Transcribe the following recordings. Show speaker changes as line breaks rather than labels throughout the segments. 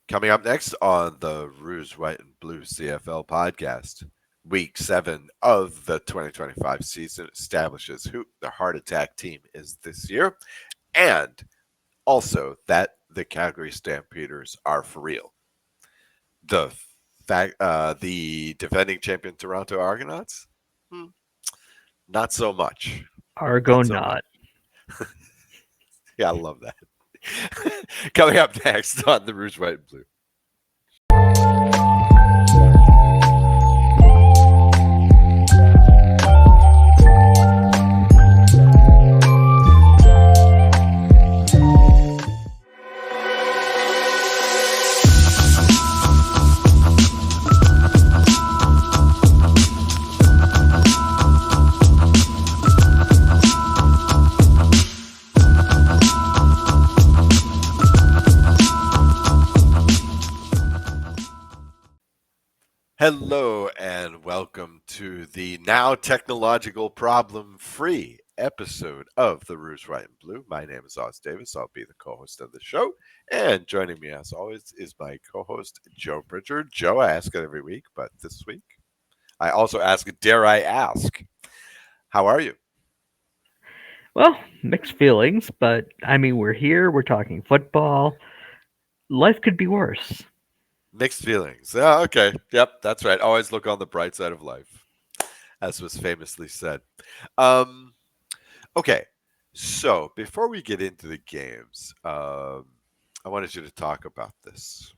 Coming up next on the Rouge, White, and Blue CFL podcast, Week 7 of the 2025 season establishes who the Heart Attack team is this year, and also that the Calgary Stampeders are for real. The defending champion Toronto Argonauts, hmm, not so much. Not so much.
Argonaut.
Yeah, I love that. Coming up next on the Rouge, White, and Blue. Hello and welcome to the now technological problem-free episode of the Rouge, White, and Blue. My name is Oz Davis. I'll be the co-host of the show. And joining me, as always, is my co-host, Joe Bridger. Joe, I ask it every week, but this week, I also ask, dare I ask, how are you?
Well, mixed feelings, but I mean, we're here, we're talking football. Life could be worse.
Mixed feelings. Yeah, okay. Yep, that's right. Always look on the bright side of life, as was famously said. Um, Okay, so before we get into the games, I wanted you to talk about this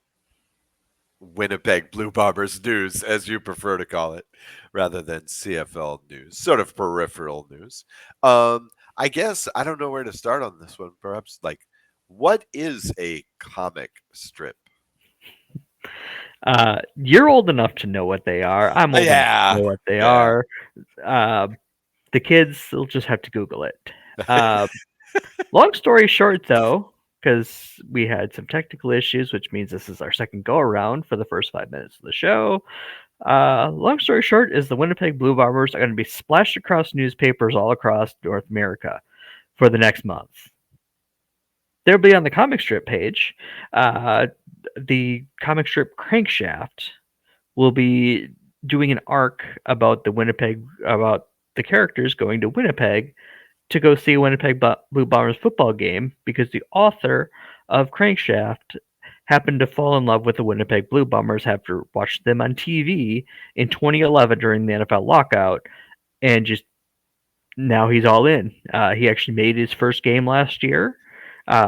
Winnipeg Blue Bombers news, as you prefer to call it, rather than CFL news, sort of peripheral news. I guess I don't know where to start on this one. Perhaps like, what is a comic strip?
You're old enough to know what they are. I'm old enough to
Yeah,
know what they
yeah.
are. Uh, the kids will just have to Google it. Uh, Long story short, though, because we had some technical issues, which means this is our second go around for the first 5 minutes of the show. Long story short is the Winnipeg Blue Bombers are going to be splashed across newspapers all across North America for the next month. They'll be on the comic strip page. Uh, the comic strip Crankshaft will be doing an arc about the characters going to Winnipeg to go see a Winnipeg Blue Bombers football game because the author of Crankshaft happened to fall in love with the Winnipeg Blue Bombers after watching them on TV in 2011 during the NFL lockout, and just now he's all in. He actually made his first game last year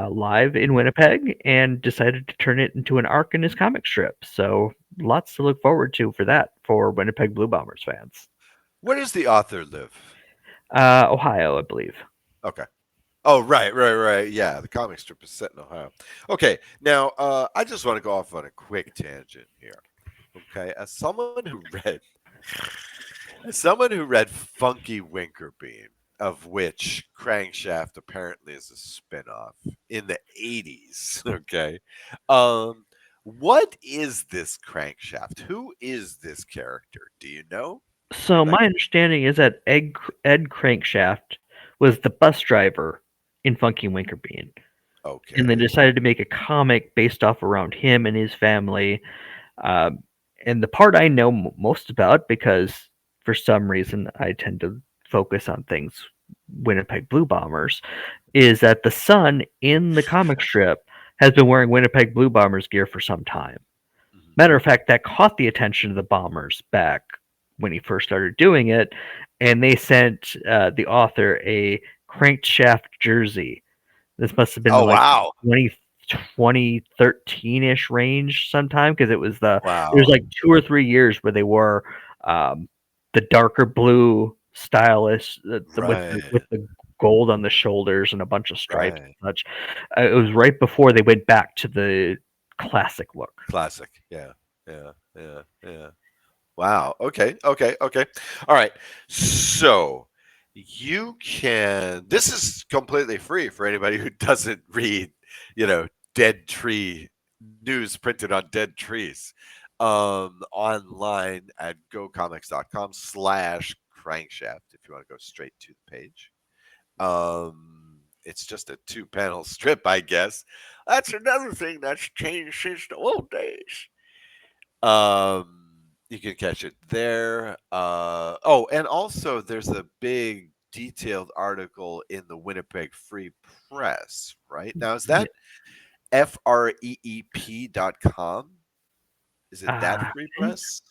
live in Winnipeg and decided to turn it into an arc in his comic strip. So lots to look forward to for that for Winnipeg Blue Bombers fans.
Where does the author live?
Ohio, I believe.
Okay. Oh, right. Yeah, the comic strip is set in Ohio. Okay, now I just want to go off on a quick tangent here. Okay, as someone who read Funky Winkerbean, of which Crankshaft apparently is a spinoff in the '80s. Okay, um, what is this Crankshaft? Who is this character? Do you know?
So my
Like,
understanding is that Ed Crankshaft was the bus driver in Funky Winkerbean, and they
okay,
decided to make a comic based off around him and his family. Um, and the part I know most about, because for some reason I tend to focus on things Winnipeg Blue Bombers, is that the son in the comic strip has been wearing Winnipeg Blue Bombers gear for some time.
mhm.
Matter of fact, that caught the attention of the Bombers back when he first started doing it, and they sent the author a crankshaft jersey. This must have been
Oh
like
wow,
2013-ish range sometime because it was
wow,
like 2 or 3 years where they wore um, the darker blue stylish
right,
with the gold on the shoulders and a bunch of stripes
right.
and such. It was right before they went back to the classic look.
Classic. Yeah. Wow. Okay. All right. So you can. This is completely free for anybody who doesn't read, you know, dead tree news printed on dead trees. Online at gocomics.com/crankshaft if you want to go straight to the page. It's just a two-panel strip, I guess. That's another thing that's changed since the old days. Um, you can catch it there. Oh, and also there's a big detailed article in the Winnipeg Free Press, right? Now, is
Yeah.
that freep.com? Is it that
I
free
think
press?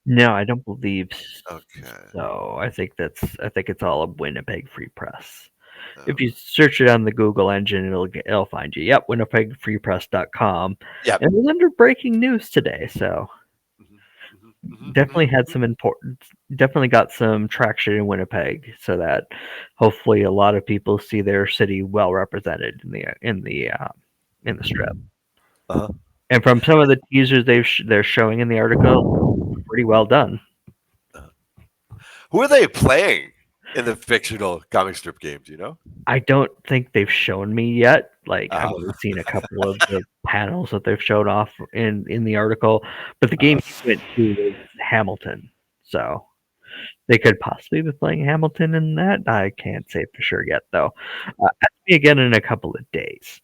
no, I don't believe
Okay.
so. I think it's all a Winnipeg Free Press.
Uh,
If you search it on the Google engine, it'll find you. Yep, winnipegfreepress.com.
yep.
And it was under breaking news today, so
Mhm, mhm, mhm,
definitely
mhm,
had
mhm.
some important definitely got some traction in Winnipeg so that hopefully a lot of people see their city well represented in the strip.
Uh-huh.
And from some of the teasers they're showing in the article, pretty well done.
Uh-huh. Who are they playing in the fictional comic strip games? You know?
I don't think they've shown me yet. Like I've
Uh,
only seen a couple of the panels that they've showed off in the article, but the game
uh,
he went to was Hamilton, so they could possibly be playing Hamilton in that. I can't say for sure yet, though. Ask me again in a couple of days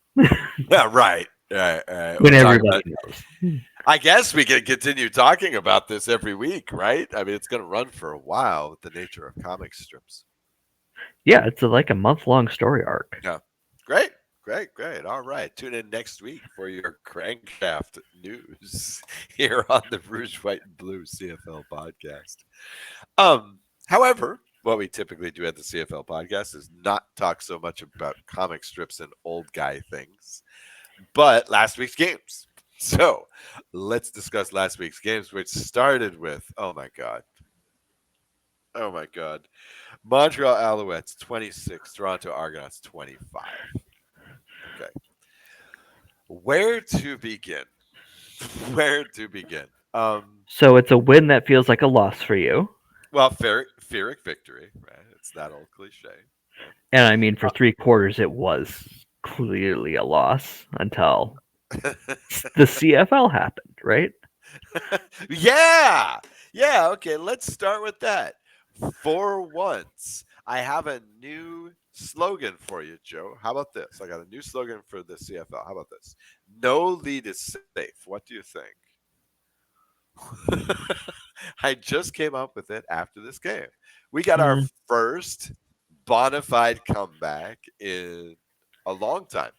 yeah, right. Right, right.
when
We'll talk about.
everybody knows.
I guess we can continue talking about this every week, right? I mean, it's going to run for a while with the nature of comic strips.
Yeah, it's like a month-long story arc.
Yeah. Great. Great. Great. All right. Tune in next week for your crankshaft news here on the Rouge, White, and Blue CFL podcast. However, what we typically do at the CFL podcast is not talk so much about comic strips and old guy things, but last week's games. So let's discuss last week's games, which started with, oh my God, Montreal Alouettes 26, Toronto Argonauts 25. Okay. Where to begin? Where to begin?
So it's a win that feels like a loss for you,
Well, Pyrrhic victory, right? It's that old cliche.
and I mean for 3 quarters it was clearly a loss until
Right?
the CFL happened, right?
Yeah. Yeah. Okay. Let's start with that. For once, I have a new slogan for you, Joe. How about this? I got a new slogan for the CFL. How about this? No lead is safe. What do you think? I just came up with it after this game. We got our
Mm,
first bona fide comeback in a long time.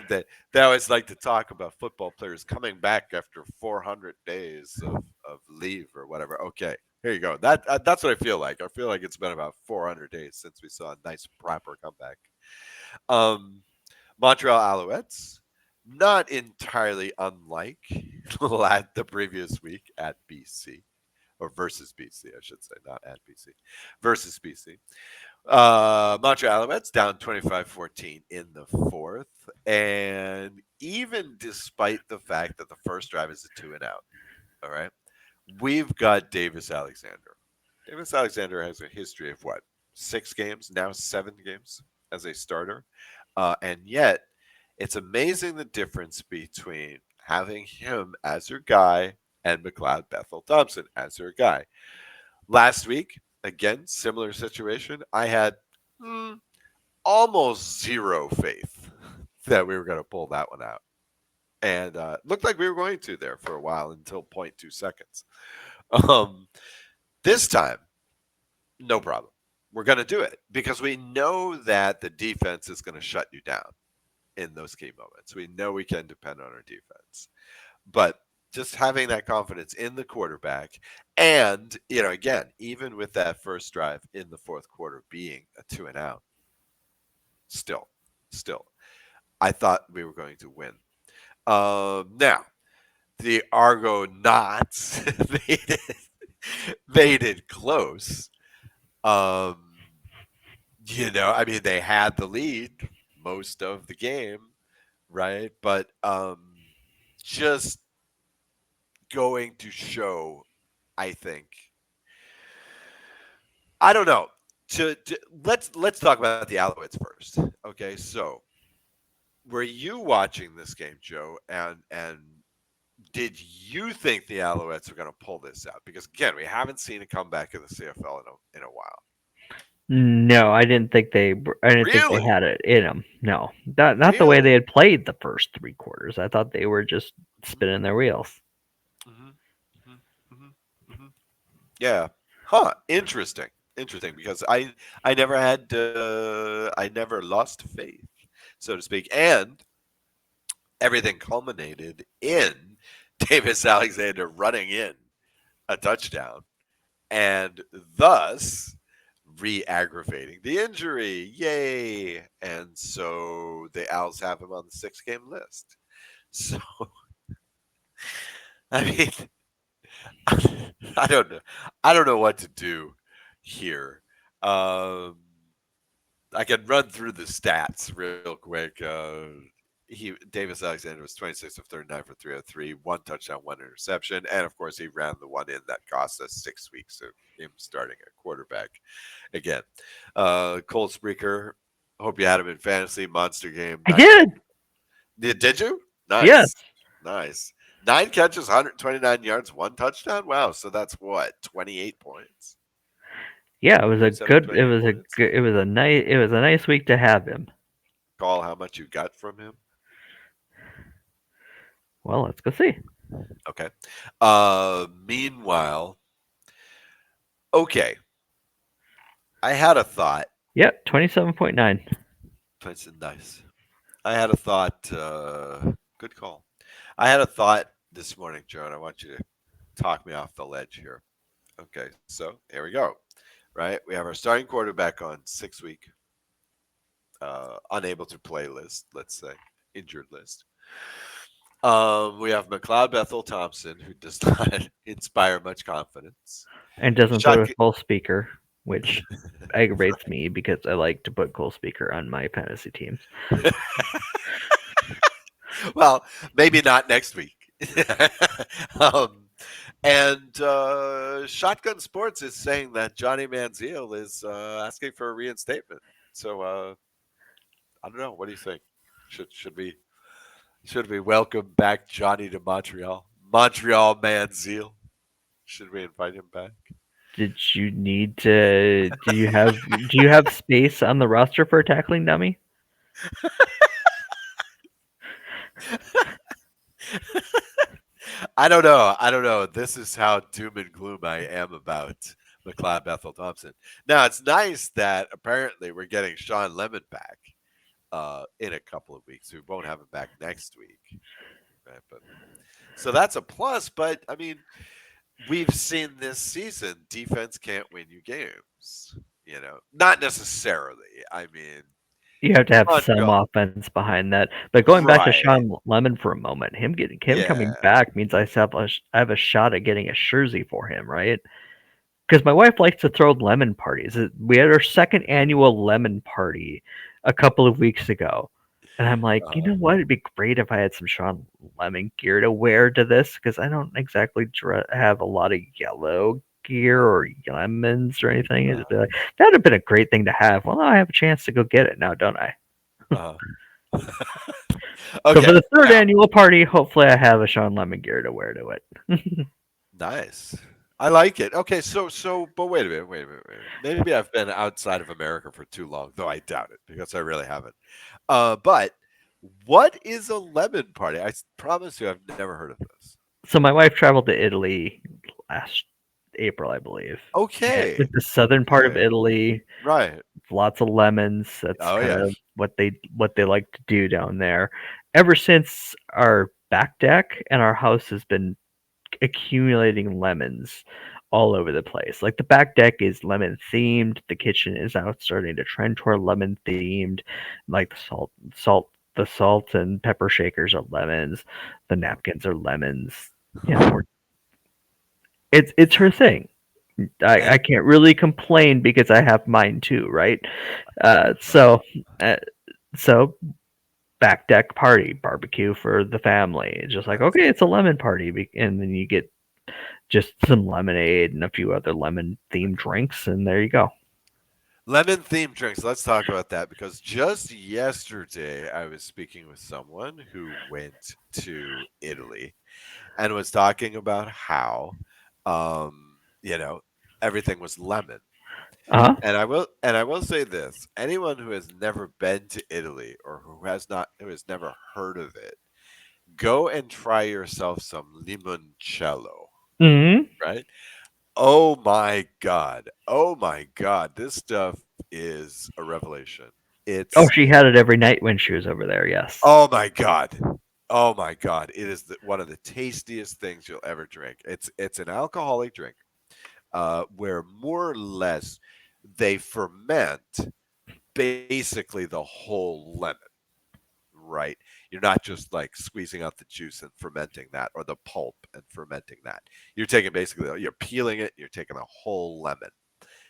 They always like to talk about football players coming back after 400 days of leave or whatever. Okay, here you go. That's what I feel like. I feel like it's been about 400 days since we saw a nice proper comeback. Um, Montreal Alouettes, not entirely unlike the previous week at BC or versus BC, I should say, not at BC, versus BC. Montreal Alouettes down 25-14 in the fourth. And even despite the fact that the first drive is a 2-and-out, all right, we've got Davis Alexander. Davis Alexander has a history of what, 6 games, now 7 games as a starter. And yet, it's amazing the difference between having him as your guy and McLeod Bethel Thompson as your guy. Last week, again, similar situation. I had mm, almost zero faith that we were going to pull that one out. And looked like we were going to there for a while until zero point 0.2 seconds. Um, this time, no problem. We're going to do it because we know that the defense is going to shut you down in those key moments. We know we can depend on our defense. But just having that confidence in the quarterback and, again, even with that first drive in the fourth quarter being a 2-and-out, still, I thought we were going to win. Now, the Argonauts made it close. Um, I mean, they had the lead most of the game, right? But just going to show, I think, I don't know. Let's talk about the Alouettes first. Okay, so were you watching this game, Joe? And did you think the Alouettes are going to pull this out? Because again, we haven't seen a comeback in the CFL in a while.
No, I didn't think they
Really?
had it in them. No, not the way they
Really?
had played the first 3 quarters. I thought they were just
Mhm,
spinning their wheels.
mhm, mhm, mhm, mhm. Yeah. Huh. Interesting. Interesting. Because I never had I never lost faith, so to speak, and everything culminated in Davis Alexander running in a touchdown and thus re-aggravating the injury. Yay! And so the Owls have him on the 6 game list. So I mean, I don't know. I don't know what to do here. Um, I can run through the stats real quick. He Davis Alexander was 26 of 39 for 303, 1 touchdown, 1 interception, and of course he ran the one in that cost us 6 weeks of him starting at quarterback again. Cole Spreaker, hope you had him in fantasy monster game.
I
Nine.
did.
Did you?
Yes.
Nice, nice. 9 catches, 129 yards, 1 touchdown. Wow, so that's what 28 points,
Yeah, it was a
27,
good. It
28
was a.
points.
It was a nice. It was a nice week to have him.
Call how much you got from him.
Well, let's go see.
Okay. Meanwhile, okay, I had a thought.
Yep, 27.9.
That's nice. I had a thought. Good call. I had a thought this morning, Joe, and I want you to talk me off the ledge here. Okay, so here we go. Right, we have our starting quarterback on 6 week, unable to play list. Let's say injured list. We have McLeod Bethel Thompson, who does not inspire much confidence.
And doesn't throw
Shot.
a full speaker, which aggravates me because I like to put Cole Speaker on my fantasy teams.
Well, maybe not next week. um, and Shotgun Sports is saying that Johnny Manziel is asking for a reinstatement. So I don't know. What do you think? Should we welcome back Johnny to Montreal? Montreal Manziel. Should we invite him back?
Did you need to? Do you have space on the roster for a tackling dummy?
I don't know. I don't know. This is how doom and gloom I am about McLeod Bethel Thompson. Now it's nice that apparently we're getting Sean Lemon back in a couple of weeks. We won't have him back next week, right? But so that's a plus. But I mean, we've seen this season defense can't win you games. Not necessarily. I mean,
You have to have
on
some
go
offense behind that. But going back to
right.
Sean Lemon for a moment, him coming
Yeah.
back means I have a shot at getting a jersey for him, right? Because my wife likes to throw lemon parties. We had our second annual lemon party a couple of weeks ago, and I'm like, you
Uh,
know what? It'd be great if I had some Sean Lemon gear to wear to this because I don't exactly have a lot of yellow gear or lemons or anything.
uh,
That'd have been a great thing to have. Well, now I have a chance to go get it now, don't I?
uh.
So for
Okay.
the third
Now,
annual party, hopefully I have a Sean Lemon gear to wear to it.
nice. I like it. Okay, but wait a minute, wait a minute, wait a minute. Maybe I've been outside of America for too long, though I doubt it because I really haven't. But what is a lemon party? Promise you, I've never heard of this.
So my wife traveled to Italy last April, I believe. And
Okay,
with the southern part of
okay,
Italy,
right.
lots of lemons. That's
Oh
kind
yes.
of what they like to do down there. Ever since our back deck and our house has been accumulating lemons all over the place. Like the back deck is lemon themed. The kitchen is now starting to trend toward lemon themed. Like the salt and pepper shakers are lemons. The napkins are lemons. You know, it's her thing. I
And
can't really complain because I have mine too, right? Uh,
right.
so uh, so back deck party barbecue for the family. It's just like
Nice.
okay, it's a lemon party, and then you get just some lemonade and a few other lemon themed drinks, and there you go.
Lemon themed drinks. Let's talk about that because just yesterday I was speaking with someone who went to Italy and was talking about how, um, you know, everything was lemon.
Uh-huh.
And I will say this: anyone who has never been to Italy or who has never heard of it, go and try yourself some limoncello.
Hmm.
Right? Oh my god! Oh my god! This stuff is a revelation. It's
Oh, she had it every night when she was over there. Yes.
Oh my god! Oh my god! It is one of the tastiest things you'll ever drink. It's an alcoholic drink, where more or less they ferment basically the whole lemon, right? You're not just like squeezing out the juice and fermenting that, or the pulp and fermenting that. You're taking basically, you're peeling it, you're taking a whole lemon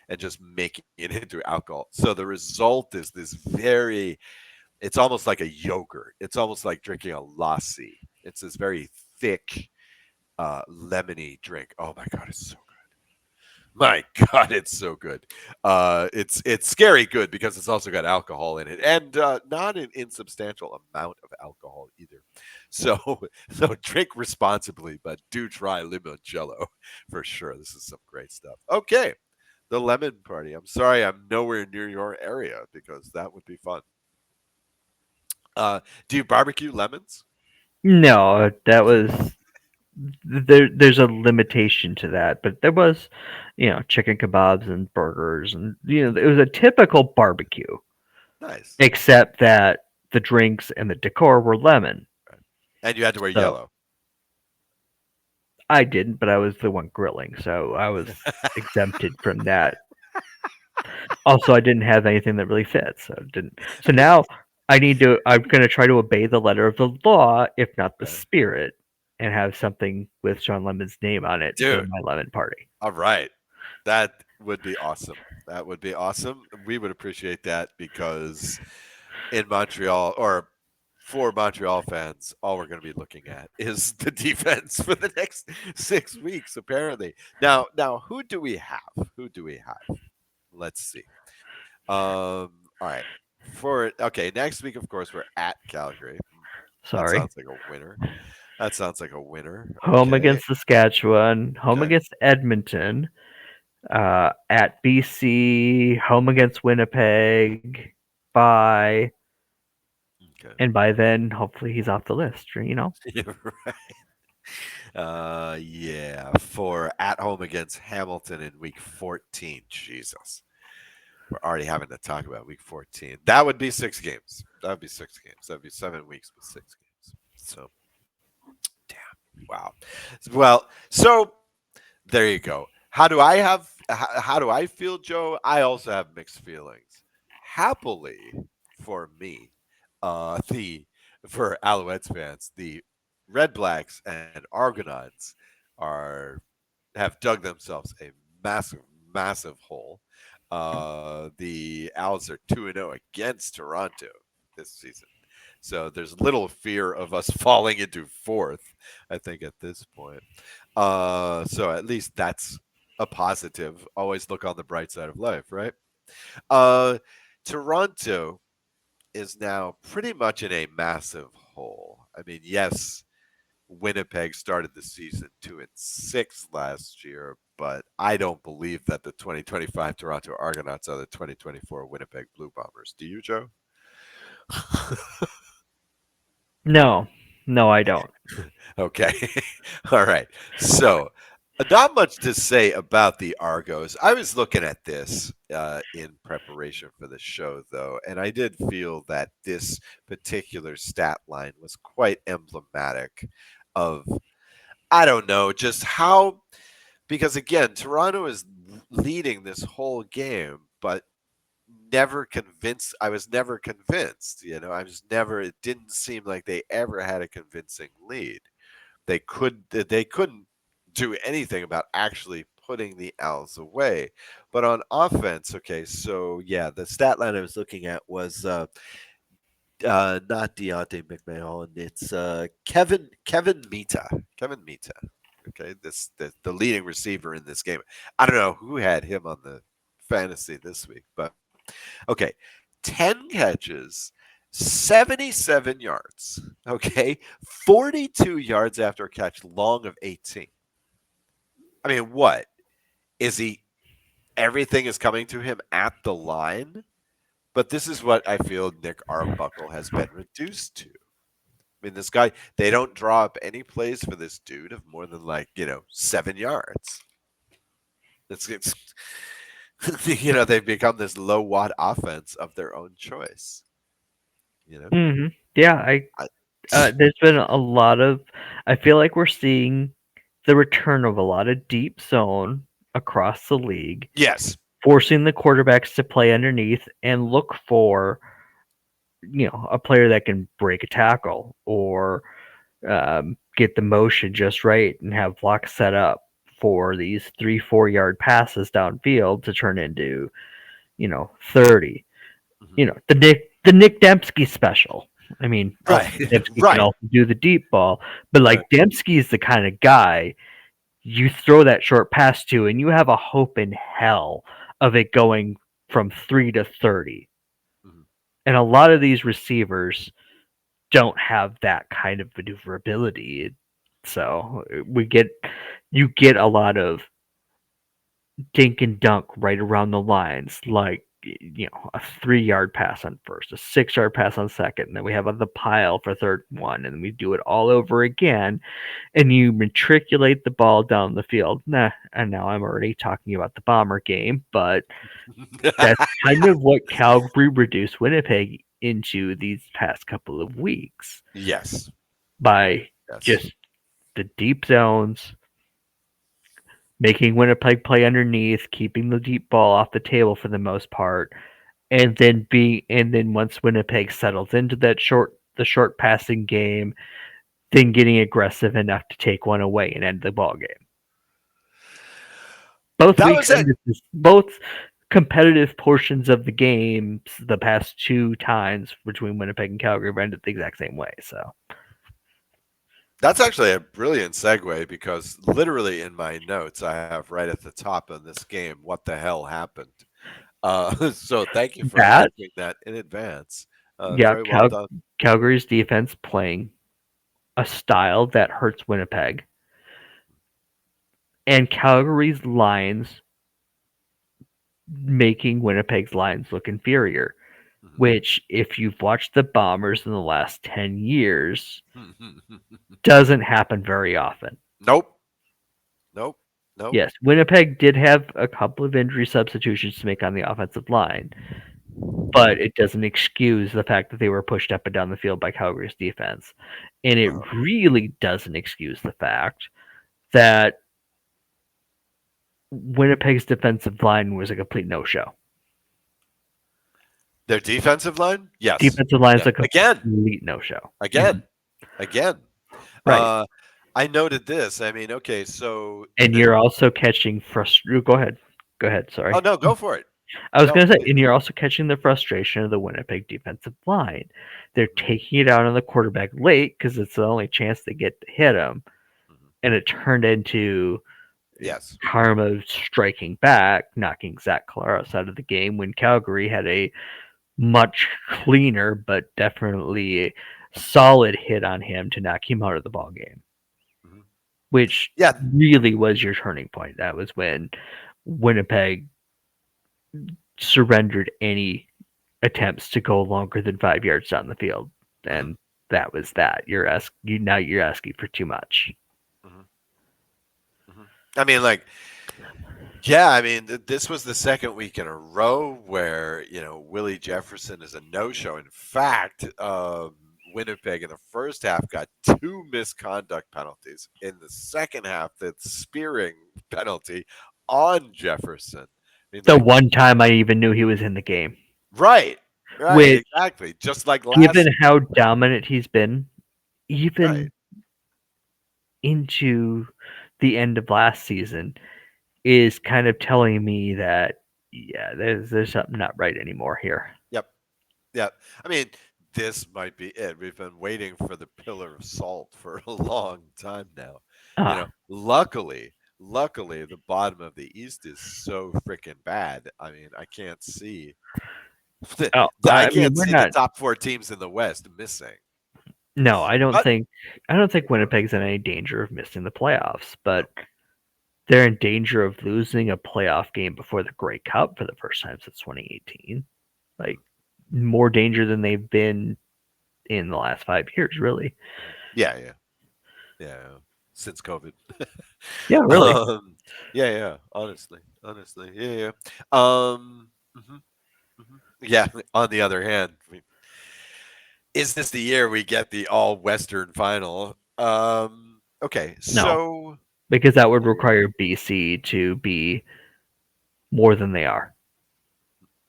and just making it into alcohol. So the result is this very, it's almost like a yogurt. It's almost like drinking a lassi. It's this very thick, lemony drink. Oh my god, it's so my God, it's so good. It's scary good because it's also got alcohol in it, and not an insubstantial amount of alcohol either. So, so drink responsibly, but do try limoncello for sure. This is some great stuff. Okay, the lemon party. I'm sorry, I'm nowhere near your area because that would be fun. Do you barbecue lemons?
No, that was there's a limitation to that, but there was, chicken kebabs and burgers, and it was a typical barbecue,
Nice.
except that the drinks and the decor were lemon.
Right. And you had to wear
So
yellow.
I didn't, but I was the one grilling, so I was exempted from that. Also, I didn't have anything that really fit, so it didn't. So now I'm going to try to obey the letter of the law, if not the
Okay.
spirit, and have something with Sean Lemon's name on it for
Dude,
my lemon party.
all right. That would be awesome. That would be awesome. We would appreciate that because in Montreal, or for Montreal fans, all we're going to be looking at is the defense for the next 6 weeks, apparently. Now, who do we have? Who do we have? Let's see. All right. Next week, of course, we're at Calgary. That
Sorry.
sounds like a winner. That sounds like a winner.
Home
Okay.
against Saskatchewan, home
Okay.
against Edmonton, at BC, home against Winnipeg. Bye.
Okay.
And by then, hopefully, he's off the list.
You're right. Yeah, for at home against Hamilton in week 14. Jesus. We're already having to talk about week 14. That would be 6 games. That would be 6 games. That would be 7 weeks with 6 games. So, damn. Wow. Well, so there you go. How do I feel, Joe? I also have mixed feelings. Happily for me, the for Alouettes fans, the Red Blacks and Argonauts are have dug themselves a massive, massive hole. The Owls are 2-0 against Toronto this season. So there's little fear of us falling into fourth, I think, at this point. So at least that's a positive. Always look on the bright side of life, right? Uh, Toronto is now pretty much in a massive hole. I mean, yes, Winnipeg started the season 2-6 last year, but I don't believe that the 2025 Toronto Argonauts are the 2024 Winnipeg Blue Bombers. Do you, Joe?
No, no, I don't.
Okay. All right. So, not much to say about the Argos. I was looking at this in preparation for the show, though, and I did feel that this particular stat line was quite emblematic of, I don't know, just how, because again, Toronto is leading this whole game, but never convinced. I was never convinced. I was never, it didn't seem like they ever had a convincing lead. They couldn't do anything about actually putting the Owls away. But on offense, okay, so yeah, the stat line I was looking at was not Deontay McMahon. It's Kevin Mita. Kevin Mita. Okay, the leading receiver in this game. I don't know who had him on the fantasy this week, but okay, 10 catches, 77 yards. Okay, 42 yards after a catch, long of 18. I mean, what is he? everything is coming to him at the line. But this is what I feel Nick Arbuckle has been reduced to. I mean, this guy, they don't draw up any plays for this dude of more than 7 yards. It's they've become this low watt offense of their own choice. You know,
Hmm. Yeah,
I,
there's been a lot of. I feel like we're seeing the return of a lot of deep zone across the league,
yes,
forcing the quarterbacks to play underneath and look for a player that can break a tackle or get the motion just right and have blocks set up for these 3-4 yard passes downfield to turn into 30.
hmm
The Nick Dembski special. I mean,
right,
Dembski can
right,
also do the deep ball, but
right.
like Dembski is the kind of guy you throw that short pass to, and you have a hope in hell of it going from 3 to 30.
Mhm.
And a lot of these receivers don't have that kind of maneuverability. So you get a lot of dink and dunk right around the lines, like a 3 yard pass on first, a 6 yard pass on second, and then we have the pile for third one, and then we do it all over again, and you matriculate the ball down the field. Nah, and now I'm already talking about the Bomber game, but that's kind of what Calgary reduced Winnipeg into these past couple of weeks
Yes,
by
yes.
just the deep zones, making Winnipeg play underneath, keeping the deep ball off the table for the most part, and then once Winnipeg settles into the short passing game, then getting aggressive enough to take one away and end the ball game. Both
That
weeks
was it.
ended both competitive portions of the games the past two times between Winnipeg and Calgary have ended the exact same way. So
That's actually a brilliant segue because literally in my notes I have right at the top of this game, what the hell happened? So thank you for
that
answering that in advance.
yeah,
Very well done.
Calgary's defense playing a style that hurts Winnipeg, and Calgary's lines making Winnipeg's lines look inferior. Which, if you've watched the Bombers in the last 10 years,
Mhm.
doesn't happen very often.
Nope. Nope. Nope.
Yes, Winnipeg did have a couple of injury substitutions to make on the offensive line, but it doesn't excuse the fact that they were pushed up and down the field by Calgary's defense. And it
Uh,
really doesn't excuse the fact that Winnipeg's defensive line was a complete no-show.
their defensive line? Yes.
Defensive line is
Yeah.
a
Again.
complete no-show.
Again. Again.
Right.
Uh, I noted this. I mean, okay, so
And you're also catching frustration. Go ahead. Go ahead.
oh
Sorry.
no, go for it.
I was
No,
going to say,
please.
and you're also catching the frustration of the Winnipeg defensive line. They're taking it out on the quarterback late because it's the only chance they get to hit him.
Mhm.
And it turned into
Yes.
karma striking back, knocking Zach Collaros out of the game when Calgary had a much cleaner but definitely solid hit on him to knock him out of the ball game,
Mhm.
which
Yeah,
really was your turning point. That was when Winnipeg surrendered any attempts to go longer than 5 yards down the field,
mhm,
and that was that. You're asking for too much.
mhm, mhm. I mean, yeah, I mean, this was the second week in a row where Willie Jefferson is a no-show. In fact, Winnipeg in the first half got two misconduct penalties. In the second half, the spearing penalty on Jefferson. I mean,
The one time I even knew he was in the game,
right, right,
which,
exactly, just like
given
last.
how dominant he's been,
Right.
even into the end of last season, is kind of telling me that yeah, there's something not right anymore here.
Yep. Yeah, I mean, this might be it. We've been waiting for the pillar of salt for a long time now.
Ah,
Luckily, the bottom of the East is so freaking bad. I mean, I can't see.
oh,
I
I mean,
can't
we're
see the
not.
top four teams in the West missing.
No, I don't
But
think. I don't think Winnipeg's in any danger of missing the playoffs,
no,
but they're in danger of losing a playoff game before the Grey Cup for the first time since 2018. Like more danger than they've been in the last 5 years, really.
Yeah, yeah, yeah. Since COVID.
Yeah, really.
um, yeah, yeah. Honestly, yeah, yeah. Mhm, mhm. Yeah. On the other hand, is this the year we get the all Western final? Okay,
No,
so
because that would require BC to be more than they are.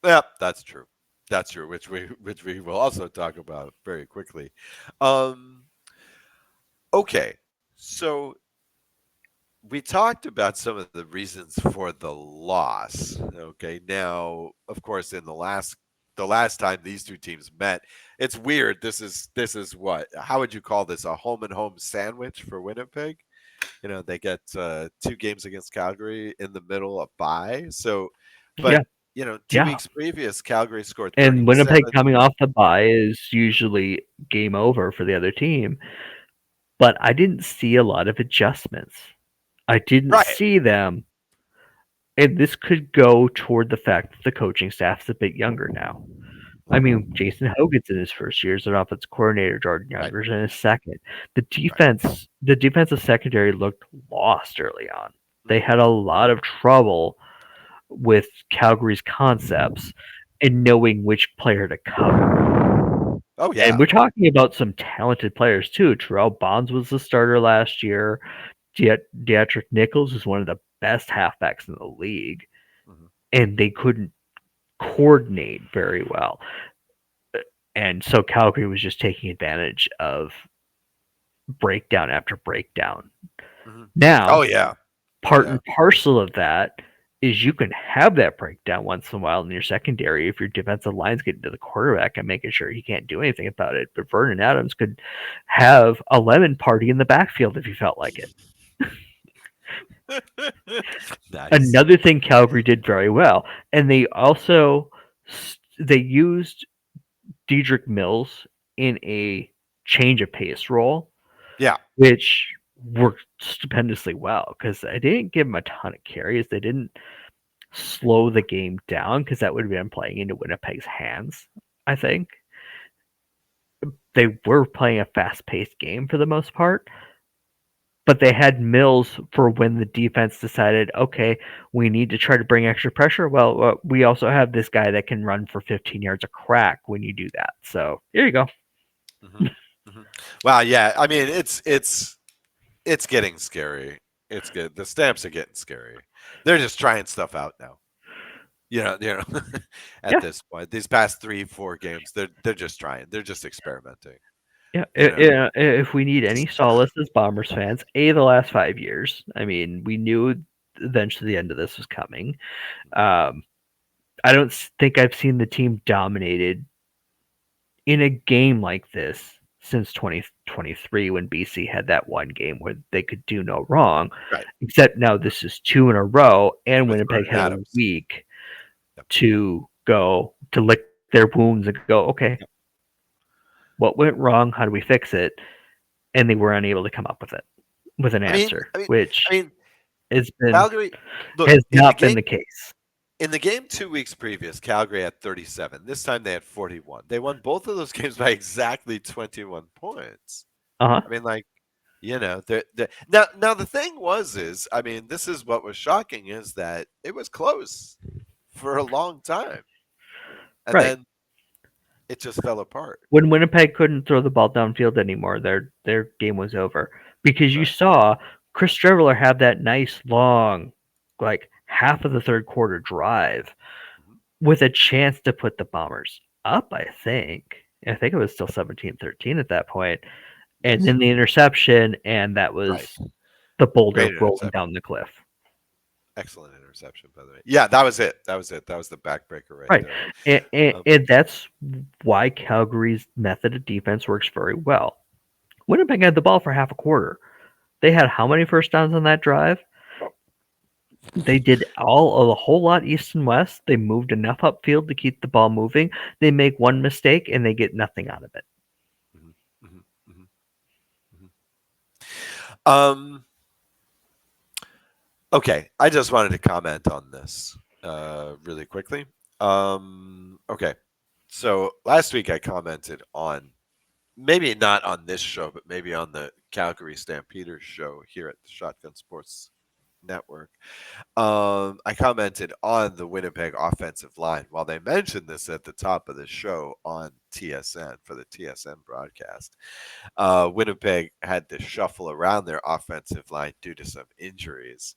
yeah, that's true. That's true, which we will also talk about very quickly. Um, okay, so we talked about some of the reasons for the loss. Okay, now of course in the last time these two teams met, it's weird. This is what? How would you call this? A home and home sandwich for Winnipeg? They get 2 games against Calgary in the middle of bye. So, but
Yeah,
2
yeah.
weeks previous, Calgary scored
And Winnipeg
37.
coming off the bye is usually game over for the other team. But I didn't see a lot of adjustments. I didn't
Right.
see them. And this could go toward the fact that the coaching staff's a bit younger now. I mean, Jason Hogan's in his first year as an offensive coordinator, Jordan
Right.
Younger's in his second.
Right.
The defensive secondary looked lost early on. They
Mhm.
had a lot of trouble with Calgary's concepts and knowing which player to cover.
Oh
And
yeah.
we're talking about some talented players too. Terrell Bonds was the starter last year. Dietrich Nichols was one of the best halfbacks in the league,
Mhm.
and they couldn't coordinate very well. And so Calgary was just taking advantage of breakdown after breakdown.
Mhm. Oh
Now,
yeah. Oh
part
yeah.
and parcel of that is you can have that breakdown once in a while in your secondary if your defensive line's getting to the quarterback and making sure he can't do anything about it. But Vernon Adams could have a lemon party in the backfield if he felt like it.
Nice.
Another thing Calgary did very well, and they used Diedrich Mills in a change of pace role,
Yeah.
which worked stupendously well because they didn't give him a ton of carries. They didn't slow the game down because that would have been playing into Winnipeg's hands. I think they were playing a fast-paced game for the most part, but they had Mills for when the defense decided, okay, we need to try to bring extra pressure. Well, we also have this guy that can run for 15 yards a crack when you do that. So here you go.
Mhm. Mhm. Wow. Yeah. I mean, it's getting scary. It's good. The stamps are getting scary. They're just trying stuff out now. At
Yeah,
this point, these past 3, 4 games, they're just trying. They're just experimenting.
yeah.
You know.
If we need any solace as Bombers fans, the last 5 years. I mean, we knew eventually the end of this was coming. Um, I don't think I've seen the team dominated in a game like this since 2023 when BC had that one game where they could do no wrong.
Right.
Except now this is two in a row, and
With
Winnipeg
Vernon
had a
Adams.
week
Yep.
to go to lick their wounds and go, okay,
Yep.
what went wrong? How do we fix it? And they were unable to come up with an
I mean,
answer,
I mean,
which
I mean,
has been
Calgary. Look
has
in the
not been
game.
the case.
In the game 2 weeks previous, Calgary had 37. This time they had 41. They won both of those games by exactly 21 points.
Uh huh.
I mean, like, now the thing is, I mean, this is what was shocking is that it was close for a long time, and
Right.
then it just fell apart.
When Winnipeg couldn't throw the ball downfield anymore, their game was over because you
Right.
saw Chris Streveler have that nice long, like half of the third quarter drive
Mhm.
with a chance to put the Bombers up. I think it was still 17-13 at that point, and
Yes.
then the interception, and that
Right.
was the boulder
Great
rolling
interception.
down the cliff.
Excellent interception, by the way. Yeah, that was it. That was it. That was the backbreaker right
Right,
there. Um,
and that's why Calgary's method of defense works very well. Winnipeg had the ball for half a quarter. They had how many first downs on that drive? They did a whole lot east and west. They moved enough upfield to keep the ball moving. They make one mistake and they get nothing out of it.
mhm, mhm, mhm, mhm. Um, Okay, I just wanted to comment on this really quickly. Okay, so last week I commented on maybe not on this show, but maybe on the Calgary Stampeders show here at the Shotgun Sports Network. I commented on the Winnipeg offensive line. While they mentioned this at the top of the show on TSN for the TSN broadcast, Winnipeg had to shuffle around their offensive line due to some injuries.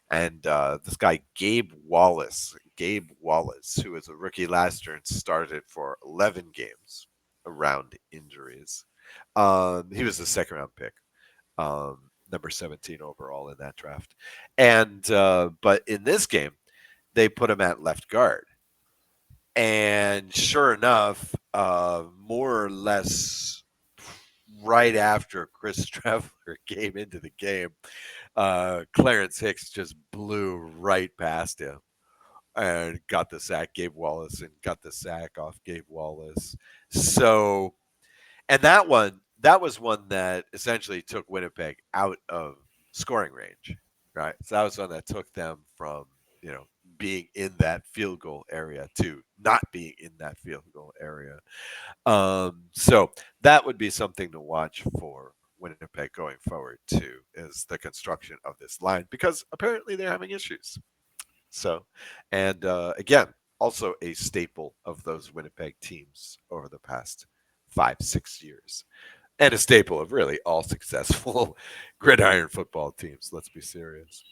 And this guy, Gabe Wallace, who was a rookie last year and started for 11 games around injuries. He was the second round pick, number 17 overall in that draft. And but in this game, they put him at left guard. And sure enough, more or less right after Chris Traveler came into the game, Clarence Hicks just blew right past him and got the sack. Gabe Wallace and got the sack off Gabe Wallace. So, and that was one that essentially took Winnipeg out of scoring range, right? So that was one that took them from being in that field goal area to not being in that field goal area. So that would be something to watch for Winnipeg going forward too, is the construction of this line because apparently they're having issues. So, and again, also a staple of those Winnipeg teams over the past 5, 6 years, and a staple of really all successful gridiron football teams. Let's be serious.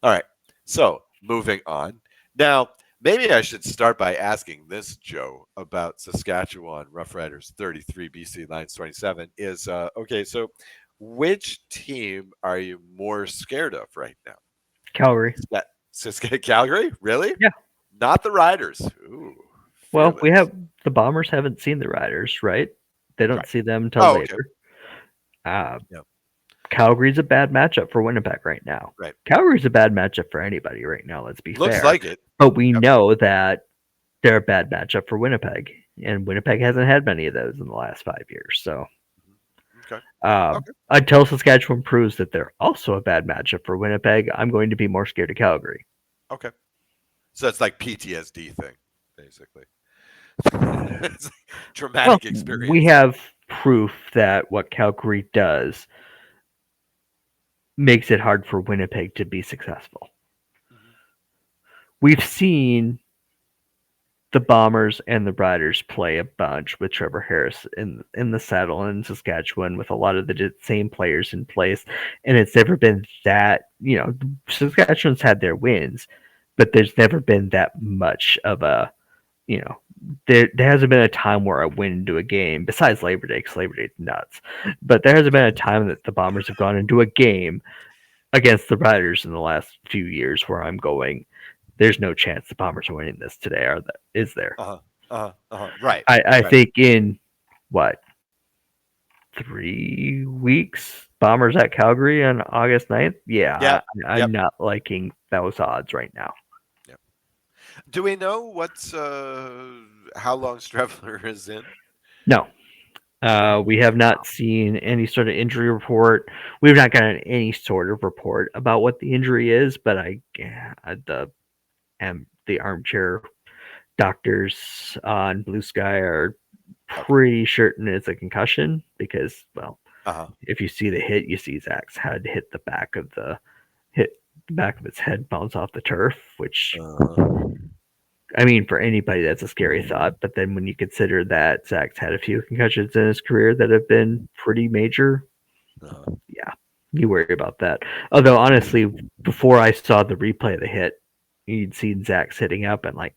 All right. So moving on. Now, maybe I should start by asking this, Joe, about Saskatchewan Roughriders 33, BC Lions 27. Is okay. So, which team are you more scared of right now?
Calgary.
Calgary? Really?
Yeah.
Not the Riders. Ooh,
Well,
fearless.
the Bombers haven't seen the Riders, right? They don't
Right.
see them until
Oh, okay.
later. Uh,
Yeah.
Calgary's a bad matchup for Winnipeg right now.
Right.
Calgary's a bad matchup for anybody right now, let's be
Looks
fair.
like it.
But we
Yep.
know that they're a bad matchup for Winnipeg, and Winnipeg hasn't had many of those in the last 5 years. So
Okay. Okay.
until Saskatchewan proves that they're also a bad matchup for Winnipeg, I'm going to be more scared of Calgary.
Okay. So it's like PTSD thing, basically. It's like
Well,
traumatic
we
experience.
have proof that what Calgary does makes it hard for Winnipeg to be successful.
Mhm.
We've seen the Bombers and the Riders play a bunch with Trevor Harris in the saddle in Saskatchewan with a lot of the same players in place, and it's never been that Saskatchewan's had their wins, but there's never been that much of a you know there hasn't been a time where I win into a game besides Labor Day because Labor Day's nuts, but there hasn't been a time that the Bombers have gone into a game against the Riders in the last few years where I'm going, there's no chance the Bombers are winning this today, is there?
Uh-huh. Uh-huh. Uh-huh. Right.
I
Right.
think in what 3 weeks, Bombers at Calgary on August 9th. Yeah,
Yep.
I'm
Yep.
not liking those odds right now.
Yep. Do we know what's how long Strevler is in?
No,
Okay.
we have not seen any sort of injury report. We've not gotten any sort of report about what the injury is, but the armchair doctors on Blue Sky are
Okay.
pretty certain it's a concussion because, well,
Uh-huh.
if you see the hit, you see Zach's head hit the back of his head bounce off the turf, which
Uh-huh.
I mean, for anybody, that's a scary thought. But then when you consider that Zach's had a few concussions in his career that have been pretty major,
Uh-huh.
yeah, you worry about that. Although honestly, before I saw the replay of the hit, you'd seen Zach sitting up and like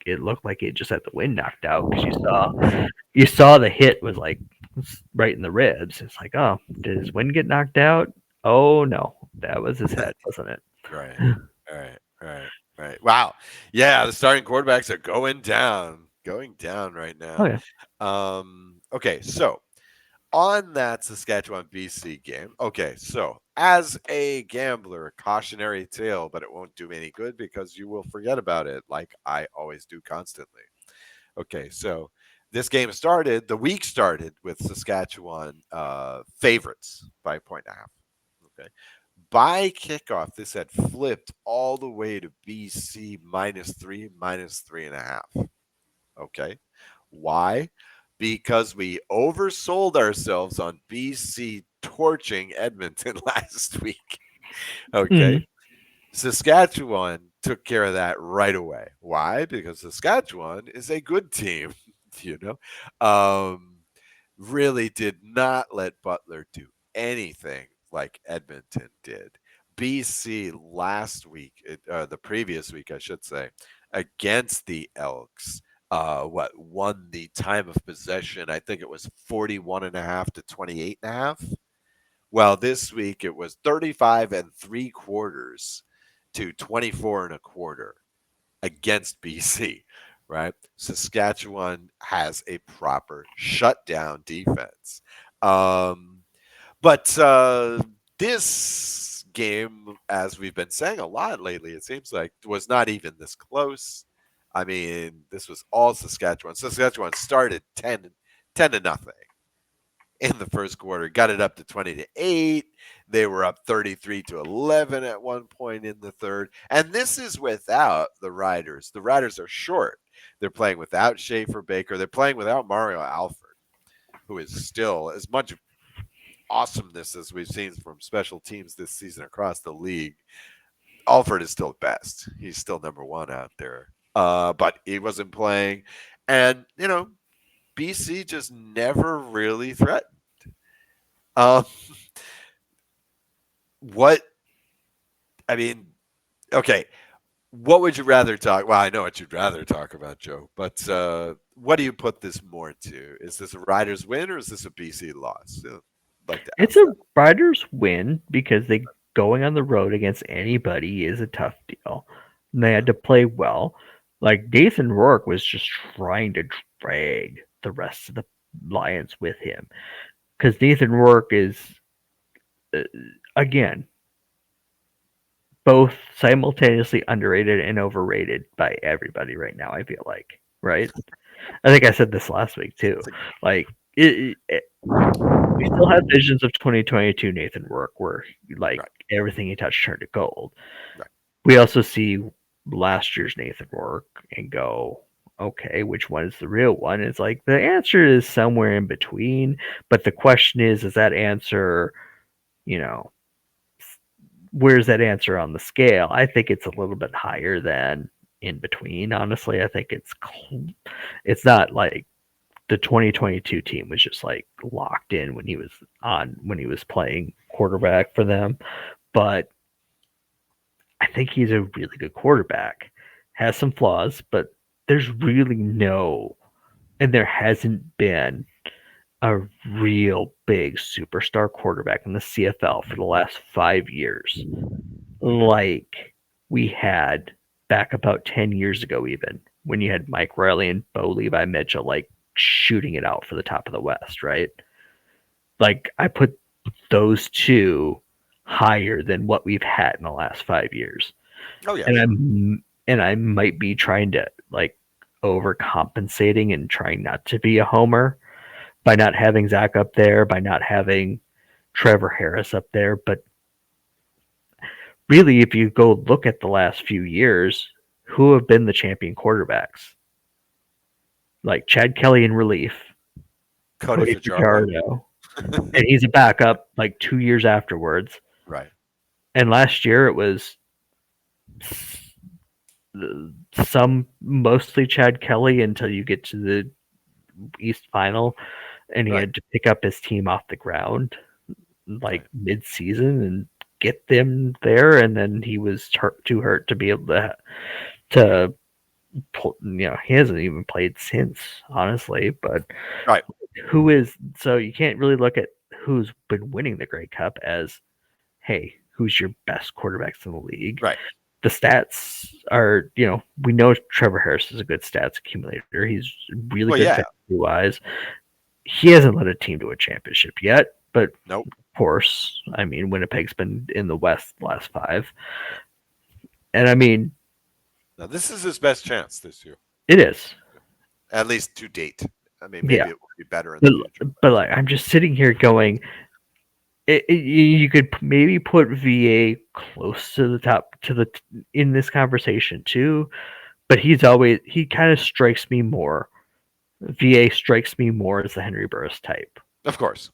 it looked like it just had the wind knocked out because you saw the hit was like right in the ribs. It's like, oh, did his wind get knocked out? Oh no, that was his head, wasn't it?
Right. Right. Right. Right. Wow. Yeah, the starting quarterbacks are going down right
Oh
now.
yeah,
Okay, so on that Saskatchewan BC game. Okay, so as a gambler, cautionary tale, but it won't do me any good because you will forget about it like I always do constantly. Okay, so the week started with Saskatchewan favorites by a point and a half. Okay, by kickoff, this had flipped all the way to BC -3, -3.5. Okay. Why? Because we oversold ourselves on BC torching Edmonton last week. Okay.
Mm.
Saskatchewan took care of that right away. Why? Because Saskatchewan is a good team, you know. Really did not let Butler do anything like Edmonton did. BC last week, the previous week, I should say, against the Elks, won the time of possession? I think it was 41.5 to 28.5. Well, this week it was 35 3/4 to 24 1/4 against BC, right? Saskatchewan has a proper shutdown defense. Um, but this game, as we've been saying a lot lately, it seems like was not even this close. I mean, this was all Saskatchewan. Saskatchewan started 10 to nothing in the first quarter, got it up to 20 to 8. They were up 33 to 11 at one point in the third. And this is without the Riders. The Riders are short. They're playing without Schaefer Baker. They're playing without Mario Alford, who is still as much awesomeness as we've seen from special teams this season across the league. Alford is still best. He's still number one out there. But he wasn't playing. And, BC just never really threatened. Um, what I mean, okay. What would you rather talk? Well, I know what you'd rather talk about, Joe. But what do you put this more to? Is this a Riders win or is this a BC loss? I'd like to
It's
ask
a
that.
Riders win because they going on the road against anybody is a tough deal. And they had to play well. Like Nathan Rourke was just trying to drag the rest of the Lions with him because Nathan Rourke is uh, again both simultaneously underrated and overrated by everybody right now. I feel like, right? I think I said this last week too.
It's like,
Like we still have visions of 2022 Nathan Rourke where like
right,
everything he touched turned to gold.
right.
We also see last year's Nathan Rourke and go, okay, which one is the real one? It's like the answer is somewhere in between, but the question is that answer, you know, where's that answer on the scale? I think it's a little bit higher than in between. Honestly, I think it's not like the 2022 team was just like locked in when he was playing quarterback for them, but I think he's a really good quarterback. Has some flaws, but there's really no and there hasn't been a real big superstar quarterback in the CFL for the last 5 years like we had back about 10 years ago, even when you had Mike Riley and Bo Levi Mitchell like shooting it out for the top of the West, right? Like I put those two higher than what we've had in the last 5 years.
Oh yeah,
And
sure.
I might be trying to like overcompensating and trying not to be a homer by not having Zach up there, by not having Trevor Harris up there, but really, if you go look at the last few years, who have been the champion quarterbacks? Like Chad Kelly in relief,
Cody
Cody
Fajardo.
Fajardo, and he's a backup like 2 years afterwards.
Right.
And last year it was some mostly Chad Kelly until you get to the East Final, and he
Right.
had to pick up his team off the ground like
Right.
mid-season and get them there, and then he was too hurt to be able to he hasn't even played since, honestly. But
Right.
who is so you can't really look at who's been winning the Grey Cup as, hey, who's your best quarterbacks in the league?
Right.
The stats are, we know Trevor Harris is a good stats accumulator. He's really
Well,
good
yeah.
technically wise. He hasn't led a team to a championship yet, but
Nope.
of course, I mean, Winnipeg's been in the West the last 5. And I mean,
Now this is his best chance this year,
it is.
at least to date. I mean,
Yeah.
maybe it will be better in the
But,
future.
but like I'm just sitting here going, You could maybe put VA close to the top to the in this conversation too, but he kind of strikes me more. VA strikes me more as the Henry Burris type,
Of course.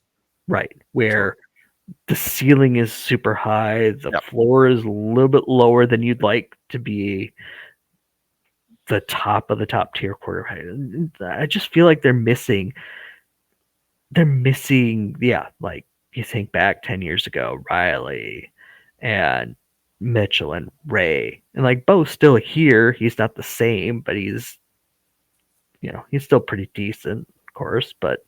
right? Where
Totally.
the ceiling is super high, the
Yep.
floor is a little bit lower than you'd like to be the top of the top tier quarterback. I just feel like they're missing, yeah, like you think back 10 years ago, Riley and Mitchell and Ray. And like Bo's still here. He's not the same, but he's still pretty decent, of course, but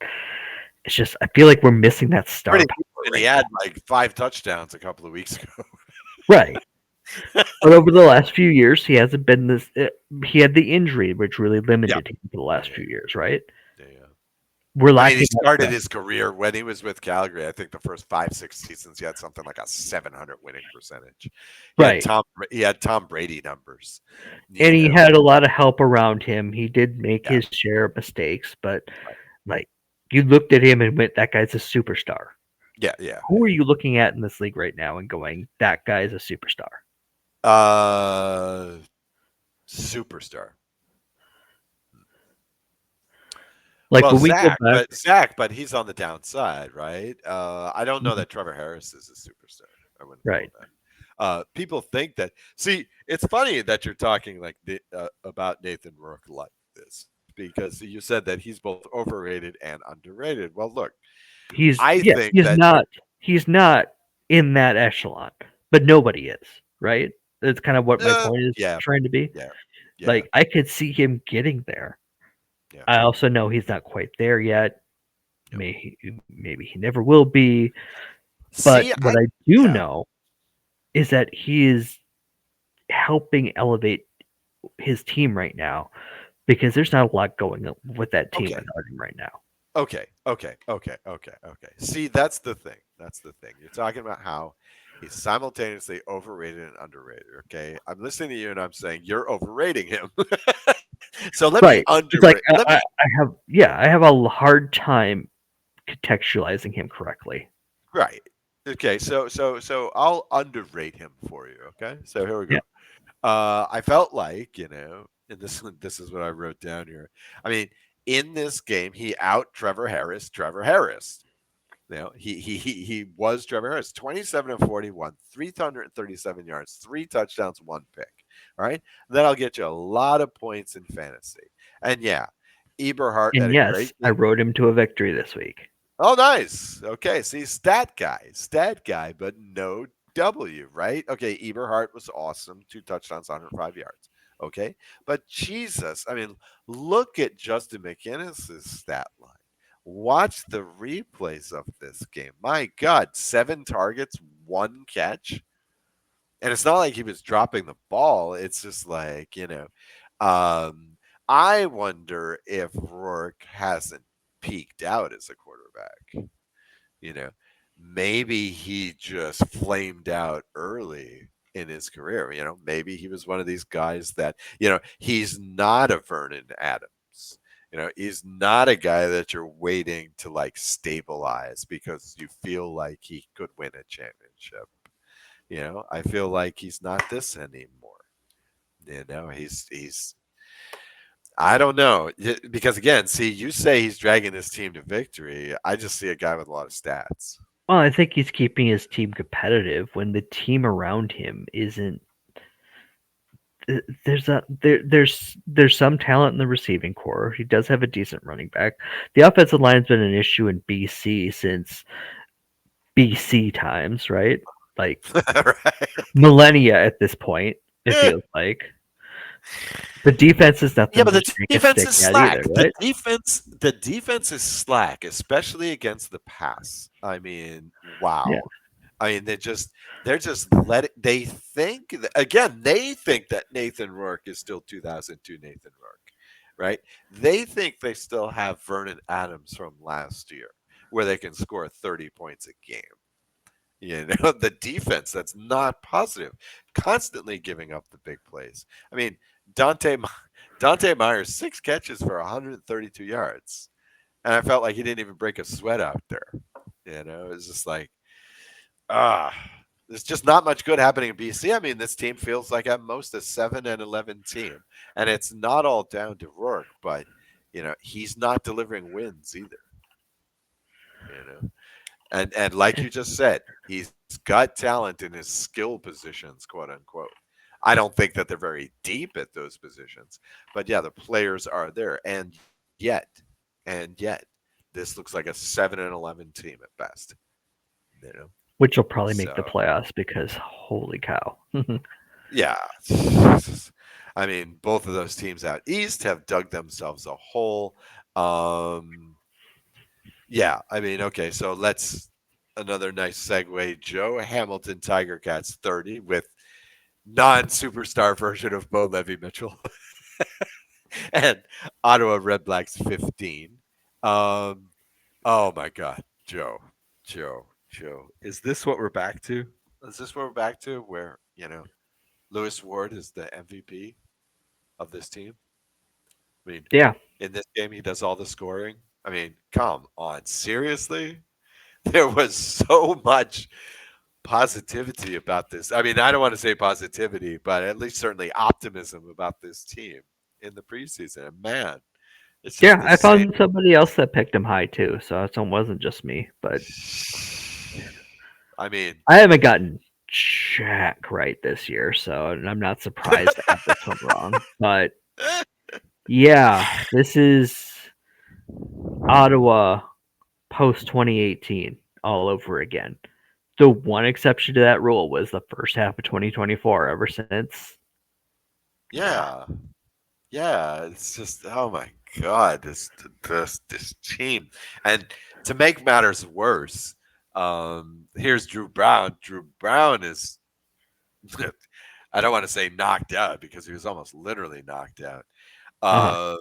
it's just I feel like we're missing that star
Pretty
power
and he
right
had
now.
like 5 touchdowns a couple of weeks ago.
Right. But over the last few years, he hasn't been this. He had the injury, which really
Yeah.
limited him for the
Yeah,
last
yeah,
few years, right?
yeah, yeah.
We're
I mean, he
lacking
started
that.
his career when he was with Calgary. I think the first 5, 6 seasons, he had something like a 700 winning percentage. He had
Right.
Tom Brady numbers,
And
you
he
know?
had a lot of help around him. He did make
Yeah,
his share of mistakes, but
right.
like you looked at him and went, that guy's a superstar.
Yeah, yeah,
Who are
yeah.
you looking at in this league right now and going, that guy's a superstar?
Uh, Superstar.
Like
Well,
when we go back,
But he's on the downside, right? I don't know that Trevor Harris is a superstar. I wouldn't call
right?
that. People think that. See, it's funny that you're talking like about Nathan Rourke like this because you said that he's both overrated and underrated. Well, look,
He's
I
yeah,
think
he's
that
not he's not in that echelon, but nobody is, right? That's kind of what my point is
yeah,
trying to be.
yeah, yeah,
Like I could see him getting there.
yeah,
I also know he's not quite there yet.
yeah.
Maybe he never will be. But
See,
what I do
yeah,
know is that he is helping elevate his team right now because there's not a lot going on with that team
okay.
without him right now.
Okay. See, that's the thing. That's the thing. You're talking about how he's simultaneously overrated and underrated. Okay. I'm listening to you and I'm saying you're overrating him. So let me
Right. It's like
underrate. Let me
I have a hard time contextualizing him correctly.
right. Okay. So I'll underrate him for you. Okay. So here we
Yeah.
go. I felt like and this is what I wrote down here. I mean, in this game, he out Trevor Harris. Trevor Harris. He was Trevor Harris, 27 and 41, 337 yards, 3 touchdowns, 1 pick. All right. That'll get you a lot of points in fantasy. And yeah, Eberhart had
And
a great
yes, I
game.
rode him to a victory this week.
Oh, nice. Okay. See, stat guy, but no W, right? Okay. Eberhart was awesome. 2 touchdowns, 105 yards. Okay. But Jesus, I mean, look at Justin McInnes's stat line. Watch the replays of this game. My God, 7 targets, 1 catch. And it's not like he was dropping the ball. It's just like, um, I wonder if Rourke hasn't peaked out as a quarterback. You know, maybe he just flamed out early in his career. Maybe he was one of these guys that, he's not a Vernon Adams. He's not a guy that you're waiting to like stabilize because you feel like he could win a championship. I feel like he's not this anymore. He's I don't know because again, see, you say he's dragging this team to victory. I just see a guy with a lot of stats.
Well, I think he's keeping his team competitive when the team around him isn't. There's some talent in the receiving core. He does have a decent running back. The offensive line's been an issue in BC since BC times, right? Like
Right?
millennia at this point. It feels like the defense is
Yeah,
nothing
but
to
the
shake a
defense
stick
is
at either,
slack.
right?
The defense is slack, especially against the pass. I mean,
Yeah,
wow. I mean, they're just they think that Nathan Rourke is still 2002 Nathan Rourke, right? They think they still have Vernon Adams from last year, where they can score 30 points a game. The defense that's not positive, constantly giving up the big plays. I mean, Dante Dante Myers 6 catches for 132 yards, and I felt like he didn't even break a sweat out there. It was just like Ah, there's just not much good happening in BC. I mean, this team feels like at most a 7-11 team, and it's not all down to Rourke, but he's not delivering wins either. You know, and like you just said, he's got talent in his skill positions, quote unquote. I don't think that they're very deep at those positions, but yeah, the players are there, and yet, this looks like a 7-11 team at best. You know,
which will probably make the
so
playoffs because holy cow.
yeah. I mean, both of those teams out east have dug themselves a hole. Um, yeah, I mean, okay, so let's another nice segue. Joe Hamilton Tiger Cats 30 with non-superstar version of Bo Levy Mitchell and Ottawa Red Blacks 15. Um, oh my God, Joe, is this what we're back to? Is this what we're back to? Where Lewis Ward is the MVP of this team. I mean,
Yeah.
in this game, he does all the scoring. I mean, come on, seriously? There was so much positivity about this. I mean, I don't want to say positivity, but at least certainly optimism about this team in the preseason. And man, it's just
Yeah,
the
I
same.
found somebody else that picked him high too, so it wasn't just me. But
I mean,
I haven't gotten jack right this year, so I'm not surprised I got this one wrong. But yeah, this is Ottawa post 2018 all over again. The one exception to that rule was the first half of 2024. Ever since, yeah,
yeah, yeah. It's just oh my god, this team. And to make matters worse, here's Drew Brown. Drew Brown is I don't want to say knocked out because he was almost literally knocked out.
uh-huh.
Uh,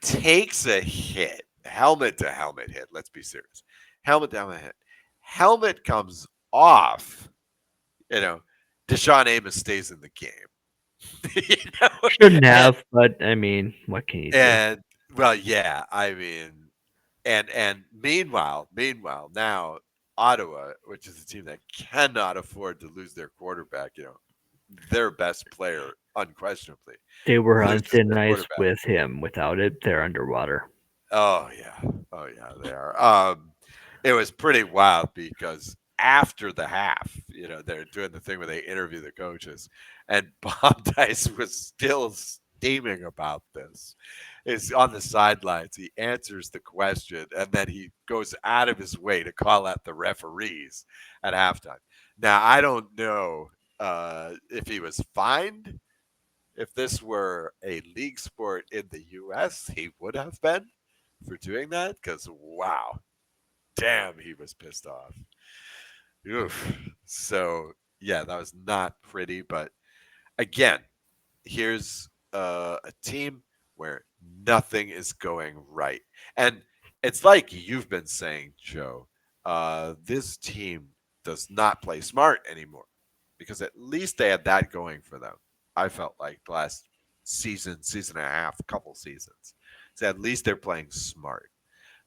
takes a hit, helmet to helmet hit. Let's be serious. Helmet to helmet hit. Helmet comes off. You know, Deshaun Amos stays in the game. you know,
Shouldn't
and,
have, but I mean, what can you do?
and well, yeah. I mean, and meanwhile, now Ottawa, which is a team that cannot afford to lose their quarterback, their best player unquestionably
They were on
loses
thin
their
ice
quarterback.
with him. Without it, they're underwater.
Oh yeah. Oh yeah, they are. It was pretty wild because after the half, they're doing the thing where they interview the coaches, and Bob Dice was still steaming about this. Is on the sidelines. He answers the question, and then he goes out of his way to call out the referees at halftime. Now I don't know if he was fined. If this were a league sport in the U.S., he would have been for doing that because wow, damn, he was pissed off. Oof. So yeah, that was not pretty. But again, here's a team where nothing is going right, and it's like you've been saying, Joe. This team does not play smart anymore because at least they had that going for them. I felt like the last season and a half, couple seasons. So at least they're playing smart.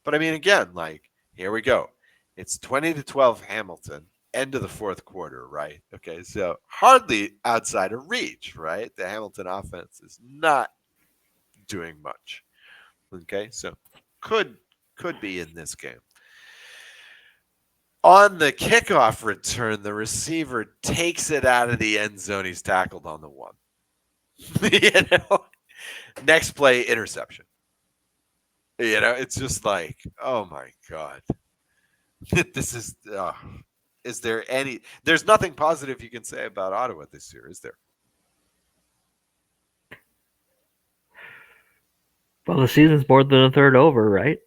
But I mean, again, like here we go. It's 20-12 Hamilton, end of the fourth quarter, right? Okay, so hardly outside of reach, right? The Hamilton offense is not doing much. Okay, so could could be in this game. On the kickoff return, the receiver takes it out of the end zone. He's tackled on the one. you know, next play interception. It's just like, oh my god, this is. Is there any? There's nothing positive you can say about Ottawa this year, is there?
Well, the season's more than a third over, right?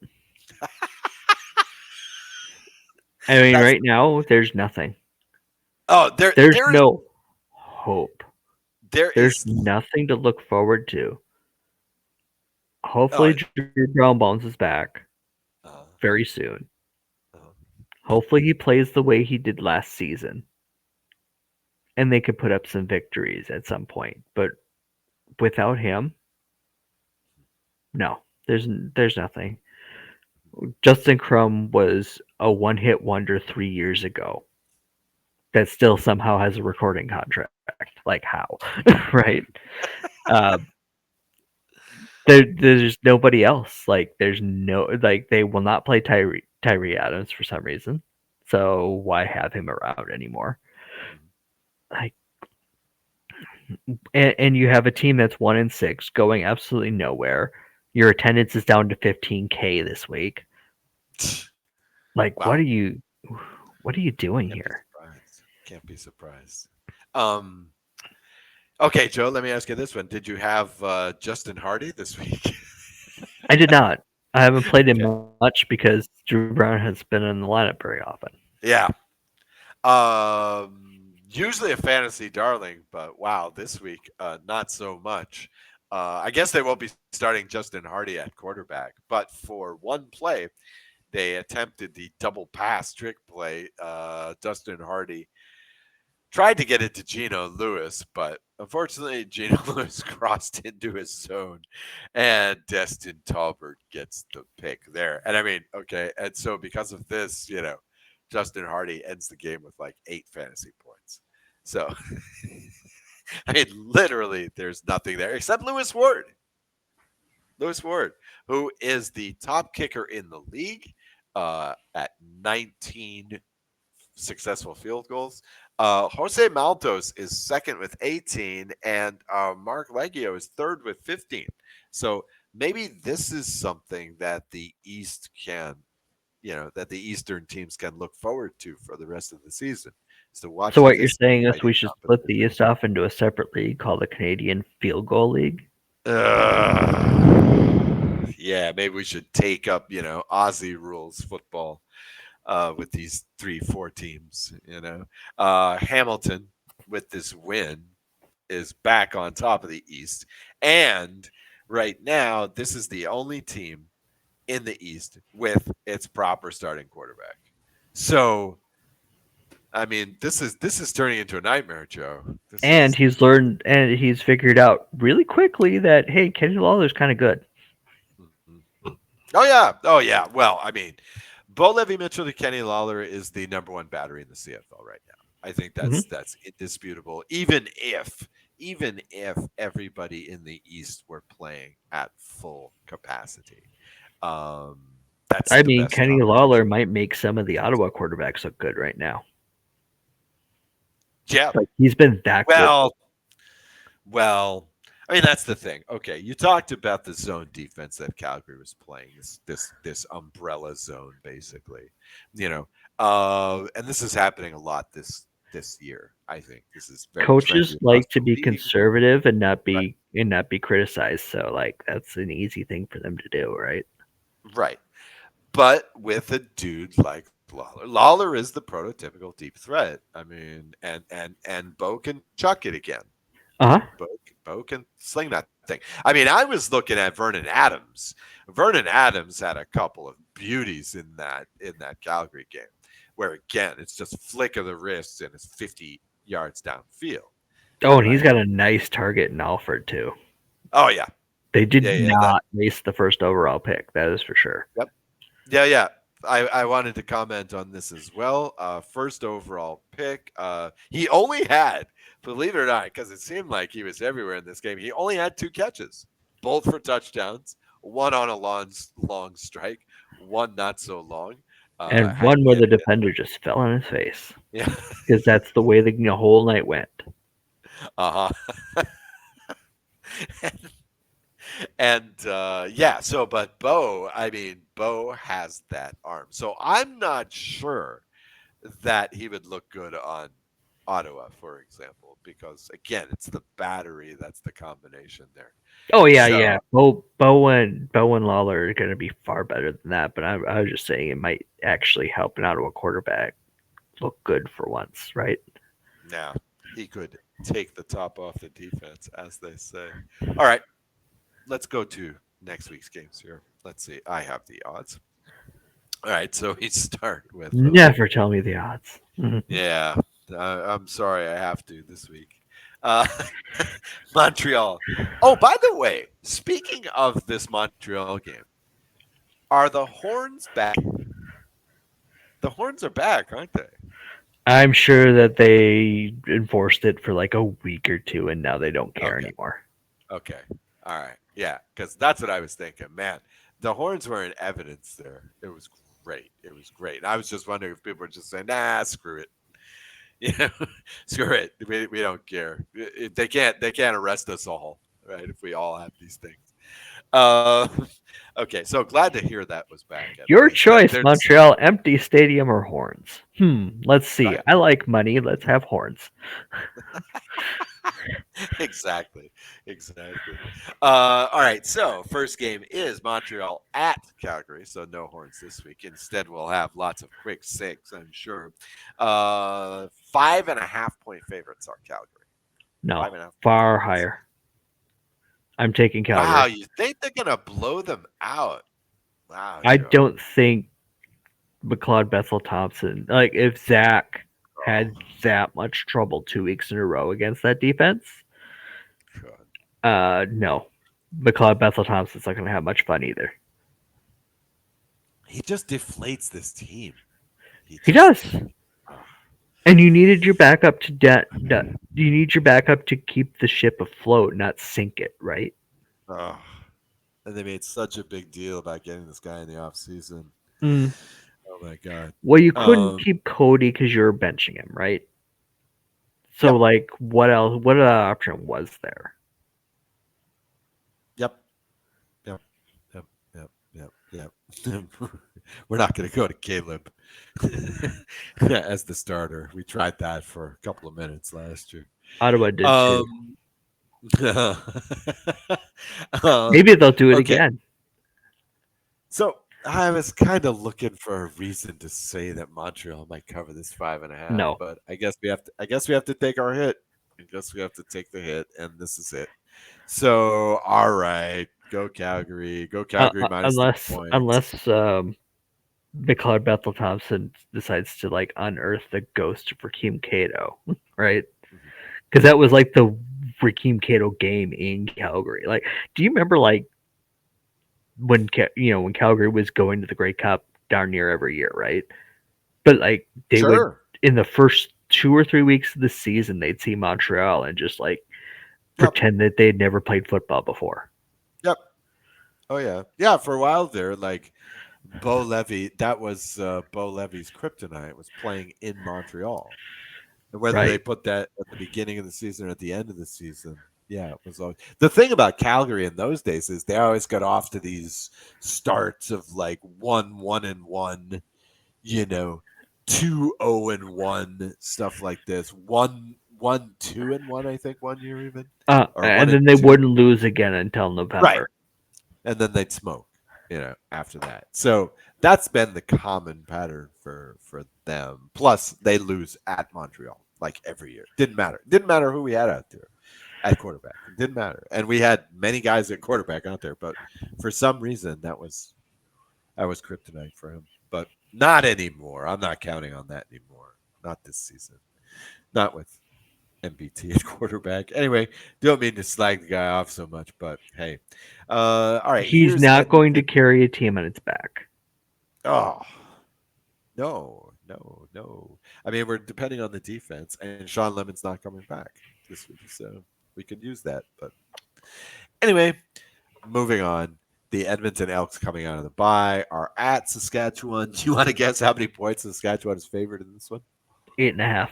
I mean,
That's
right now there's nothing.
oh, there
There's
there is
no hope.
there
There's
is
nothing to look forward to.
oh
Hopefully, Drew Brown bounces back
uh,
very soon.
uh,
Hopefully, he plays the way he did last season, and they could put up some victories at some point. But without him, no, there's nothing. Justin Crum was a one-hit wonder 3 years ago. that still somehow has a recording contract. Like how, right? Uh, there's nobody else. Like there's no like they will not play Tyree Adams for some reason. So why have him around anymore?
Mhm.
Like, and you have a team that's 1-6, going absolutely nowhere. Your attendance is down to 15K this week. Like,
Wow.
what are you doing
Can't be
here?
surprised. Can't be surprised. Um, okay, Joe, let me ask you this one. Did you have Justin Hardy this week?
I did not. I haven't played him
Okay.
much because Drew Brown has been in the lineup very often.
Yeah. Usually a fantasy darling, but wow, this week not so much. I guess they won't be starting Justin Hardy at quarterback, but for one play, they attempted the double pass trick play. Justin Hardy tried to get it to Geno Lewis, but unfortunately, Geno Lewis crossed into his zone, and Destin Talbert gets the pick there. And I mean, okay, and so because of this, Justin Hardy ends the game with like 8 fantasy points. So, I mean, literally, there's nothing there except Lewis Ward. Lewis Ward, who is the top kicker in the league at 19 successful field goals. Jose Maltos is second with 18, and Mark Leggio is third with 15. So maybe this is something that the East can, that the Eastern teams can look forward to for the rest of the season. So
So
watching
what you're
this
saying is we
exciting
should split the
competition.
East off into a separate league called the Canadian Field Goal League?
Yeah, maybe we should take up, Aussie rules football with these 3, 4 teams. Hamilton with this win is back on top of the East, and right now this is the only team in the East with its proper starting quarterback. So, I mean, this is turning into a nightmare, Joe. This
And
is.
he's learned and he's figured out really quickly that hey, Kenny Lawler's kind of good.
Mhm. Oh yeah, oh yeah. Well, I mean, Bo Levy Mitchell to Kenny Lawler is the number one battery in the CFL right now. I think
Hmm.
that's indisputable. Even if everybody in the East were playing at full capacity, um, that's
I
the
mean,
best
Kenny Lawler
combination.
might make some of the Ottawa quarterbacks look good right now.
Yeah.
Like he's been that good.
Well, Well, I mean that's the thing. Okay, you talked about the zone defense that Calgary was playing. This umbrella zone, basically. You know, and this is happening a lot this year. I think this is very trendy
Coaches
across
like to
the
be
league.
conservative
Right.
and not be criticized. So like that's an easy thing for them to do, right?
Right. But with a dude like Lawler is the prototypical deep threat. I mean, and Bo can chuck it again.
Uh huh.
Bo can sling that thing. I mean, I was looking at Vernon Adams. Vernon Adams had a couple of beauties in that Calgary game, where again it's just flick of the wrist and it's 50 yards downfield,
Oh, and he's
right?
got a nice target in Alfred too.
Oh yeah,
They
yeah,
did
yeah. That
not waste the first overall pick. That is for sure.
yep, yeah, yeah. I wanted to comment on this as well. First overall pick. He only had, believe it or not, because it seemed like he was everywhere in this game. He only had 2 catches, both for touchdowns. One on a long strike, one not so long.
And
Had
one where
hit
the
it.
defender just fell on his face
Yeah.
because that's the way the whole night went.
Uh-huh. And yeah, so but Bo, I mean, Bo has that arm. So I'm not sure that he would look good on Ottawa, for example, because again, it's the battery that's the combination there.
Oh yeah,
So
yeah. Bo and Lawler are going to be far better than that. But I was just saying it might actually help an Ottawa quarterback look good for once, right?
now he could take the top off the defense, as they say. All right, let's go to next week's games here. Let's see. I have the odds. All right, so we start with
Never tell me the odds.
yeah. I'm sorry, I have to this week. Uh, Montreal. Oh, by the way, speaking of this Montreal game, are the Horns back? The Horns are back, aren't they?
I'm sure that they enforced it for like a week or two, and now they don't care
Okay.
anymore.
Okay. All right. Yeah, because that's what I was thinking. Man, the horns were in evidence there. It was great. It was great. I was just wondering if people were just saying, "Nah, screw it." You know, screw it. We don't care. They can't arrest us all, right? If we all have these things. Uh, okay. So glad to hear that was back at
Your
least. That
choice,
there's
Montreal. Empty stadium or horns? Let's see.
right.
I like money. Let's have horns.
Exactly. Exactly. All right. So, first game is Montreal at Calgary. So, no horns this week. Instead, we'll have lots of quick six, I'm sure. 5.5 point favorites are Calgary.
No,
5.5 point
far
favorites.
higher. I'm taking
Wow.
Calgary.
You think they're going to blow them out? Wow,
I
Joe.
don't think McLeod Bethel Thompson, like if Zach
Oh,
had that much trouble 2 weeks in a row against that defense,
God.
no. McLeod Bethel Thompson's not going to have much fun either.
He just deflates this team. He
He
just.
does. And you needed your backup to you need your backup to keep the ship afloat, not sink it, right?
Oh, and they made such a big deal about getting this guy in the off season.
Mm.
Oh my god.
Well, you couldn't
Um,
keep Cody because you were benching him, right? So,
yep,
like, what else? What option was there?
yep, yep, yep, yep, yep, yep. We're not going to go to Caleb as the starter. We tried that for a couple of minutes last year.
Ottawa did too.
Um, um,
Maybe they'll do it
okay,
again.
so I was kind of looking for a reason to say that Montreal might cover this 5.5,
No.
but I guess we have to. I guess we have to take our hit. I guess we have to take the hit, and this is it. So, all right, go Calgary. Go Calgary minus the
Unless
points.
unless McLeod Bethel Thompson decides to like unearth the ghost of Raheem Cato, right?
Mhm.
Because that was like the Raheem Cato game in Calgary. Like, do you remember like when when Calgary was going to the Grey Cup darn near every year, right? But like they would
Sure.
in the first 2 or 3 weeks of the season, they'd see Montreal and just like
Yep.
pretend that they'd never played football before.
Yep. Oh yeah. Yeah. For a while there, like Bo Levy, that was Bo Levy's kryptonite was playing in Montreal. And whether they
Right.
put that at the beginning of the season or at the end of the season, yeah, it was always the thing about Calgary in those days is they always got off to these starts of like 1-1-1, you know, 2-0-1, stuff like this. 1-2-1, I think 1 year even, or one
And
and
then they
two.
wouldn't lose again until
Right,
November.
and then they'd smoke, after that. So that's been the common pattern for them. Plus, they lose at Montreal like every year. Didn't matter. Didn't matter who we had out there at quarterback. It didn't matter. And we had many guys at quarterback out there, but for some reason that was kryptonite for him. But not anymore. I'm not counting on that anymore. Not this season. Not with MBT at quarterback. Anyway, don't mean to slag the guy off so much, but hey. All right,
He's
here's
not going to
Edmonton.
carry a team on its back.
Oh, no, no, no. I mean, we're depending on the defense, and Sean Lemon's not coming back this week, so we could use that. But anyway, moving on. The Edmonton Elks coming out of the bye are at Saskatchewan. Do you want to guess how many points Saskatchewan is favored in this one?
8.5.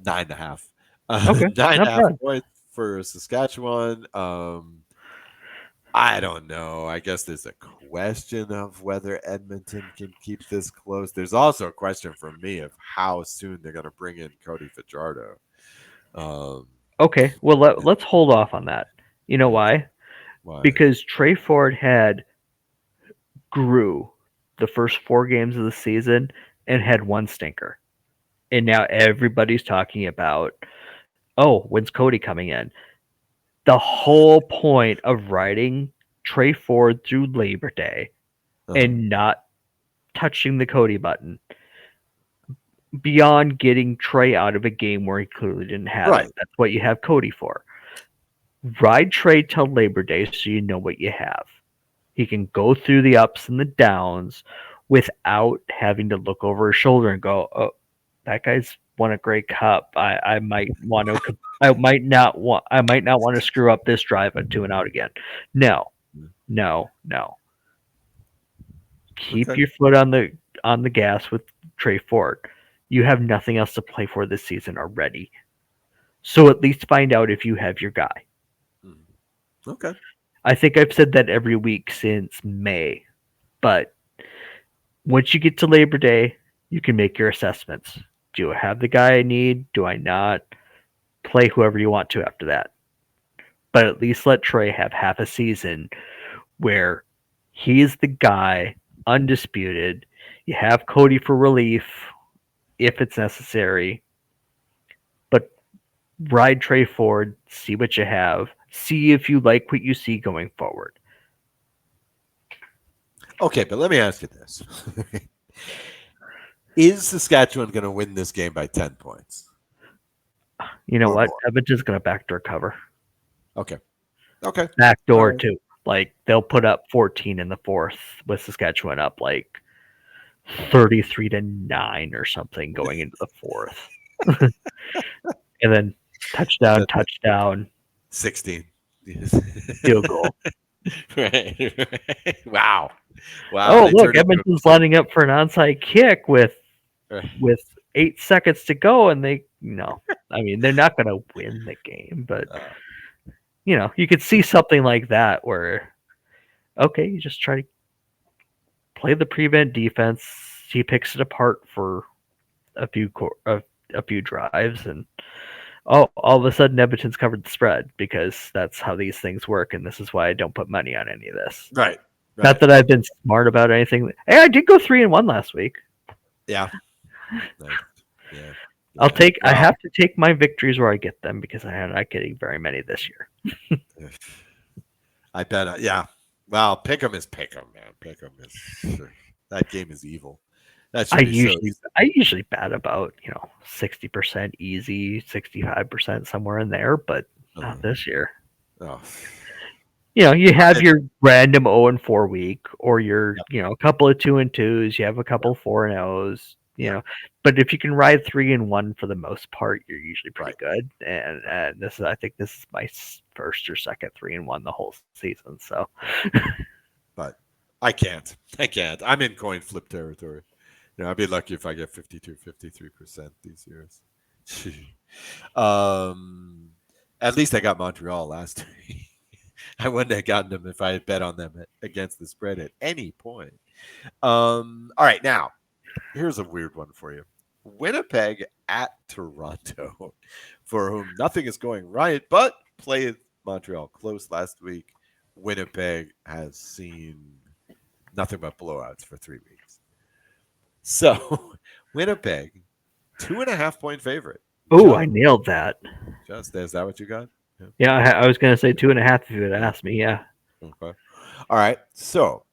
9.5.
Okay,
Nine and a
not
half
bad.
points for Saskatchewan. I don't know. I guess there's a question of whether Edmonton can keep this close. There's also a question for me of how soon they're going to bring in Cody Fajardo. Um,
Okay, well
and
let's hold off on that. You know
okay,
why?
why?
Because Trey Ford had grew the first 4 games of the season and had one stinker. And now everybody's talking about, oh, when's Cody coming in? The whole point of riding Trey Ford through Labor Day
Uh-huh.
and not touching the Cody button beyond getting Trey out of a game where he clearly didn't have it.
Right.
That's what you have Cody for. Ride Trey till Labor Day so you know what you have. He can go through the ups and the downs without having to look over his shoulder and go, oh, that guy's won a Grey Cup, I might want to. I might not want to screw up this drive at 2 and out again. No, no, no. Keep
Okay.
your foot on the gas with Trey Ford. You have nothing else to play for this season already. So at least find out if you have your guy.
Mhm. Okay.
I think I've said that every week since May, but once you get to Labor Day, you can make your assessments. Do I have the guy I need? Do I not? Play whoever you want to after that. But at least let Trey have half a season where he's the guy, undisputed. You have Cody for relief if it's necessary, but ride Trey Ford, see what you have, see if you like what you see going forward.
Okay, but let me ask you this: Is Saskatchewan going to win this game by 10 points
You know
or
what?
more?
Edmonton's going to backdoor cover.
Okay. Okay. All
Backdoor
right.
too. Like they'll put up 14 in the fourth with Saskatchewan up like 33-9 or something going into the fourth. And then touchdown,
That
touchdown,
16.
field goal.
Right, right. Wow. Wow.
Oh,
They
look,
turned into a
Edmonton's lining up for an onside kick with
right.
with 8 seconds to go, and I mean, they're not going to win the game, but
Uh,
you could see something like that where okay, you just try to play the prevent defense. He picks it apart for a few drives, and all of a sudden Edmonton's covered the spread because that's how these things work, and this is why I don't put money on any of this.
right.
Not
Right.
that I've been smart about anything. Hey, I did go 3-1 last week.
Yeah. Nice. Yeah.
I'll
Yeah.
take. I
Well,
have to take my victories where I get them because I am not getting very many this year.
I bet. Yeah. Well, Pick'em is Pick'em, man. Pick'em is that game is evil. That
I
should be so
usually
easy.
I usually bet about 60% easy, 65% somewhere in there, but not
Uh,
this year.
oh.
You
I'm
have
in.
your random 0-4 week, or your
Yep.
a couple of 2-2s. You have a
Yep.
couple 4-0s.
Yep.
But if you can ride 3-1 for the most part, you're usually pretty
Right.
good. And
Right.
I think this is my first or second 3-1 the whole season. So
But I can't. I can't. I'm in coin flip territory. I'd be lucky if I get 52, 53% these years. um, at least I got Montreal last week. I wouldn't have gotten them if I had bet on them against the spread at any point. All right, now here's a weird one for you. Winnipeg at Toronto, for whom nothing is going right, but played Montreal close last week. Winnipeg has seen nothing but blowouts for 3 weeks. So Winnipeg, 2.5 point favorite.
oh, I
Just,
nailed that.
just is that what you got? Yeah.
Yeah, I was gonna say 2.5 if you had asked me. Yeah,
Okay. All right. So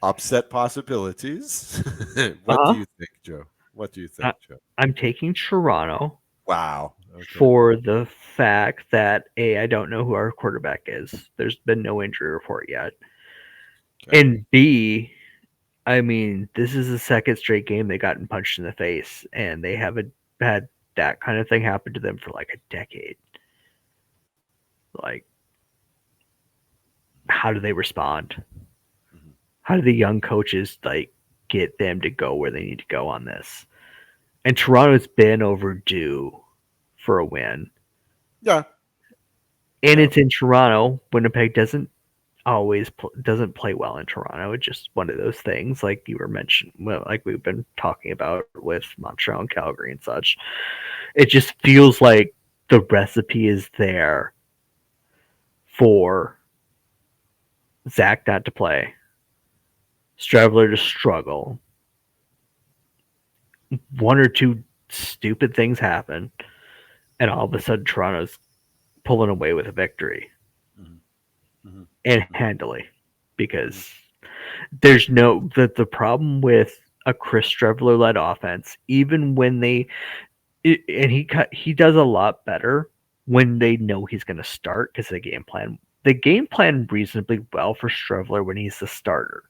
upset possibilities.
uh
What do
huh.
you think, Joe? What do you
I,
think, Joe?
I'm taking Toronto
Wow. Okay.
for the fact that I don't know who our quarterback is. There's been no injury report yet,
Okay.
and B, I mean, this is the second straight game they gotten punched in the face, and they haven't had that kind of thing happen to them for like a decade. Like, how do they respond?
Mhm.
How do the young coaches get them to go where they need to go on this? And Toronto's been overdue for a win,
Yeah.
and
Yeah.
it's in Toronto. Winnipeg doesn't play well in Toronto. It's just one of those things, like you were mentioning, well, like we've been talking about with Montreal and Calgary and such. It just feels like the recipe is there for Zach not to play, Stravler to struggle, one or two stupid things happen, and all of a sudden Toronto's pulling away with a victory
Mhm. Mhm.
and
Mhm.
handily,
Mhm.
because there's no the problem with a Chris Stravler led offense, even when and he does a lot better when they know he's going to start because the game plan reasonably well for Stravler when he's the starter.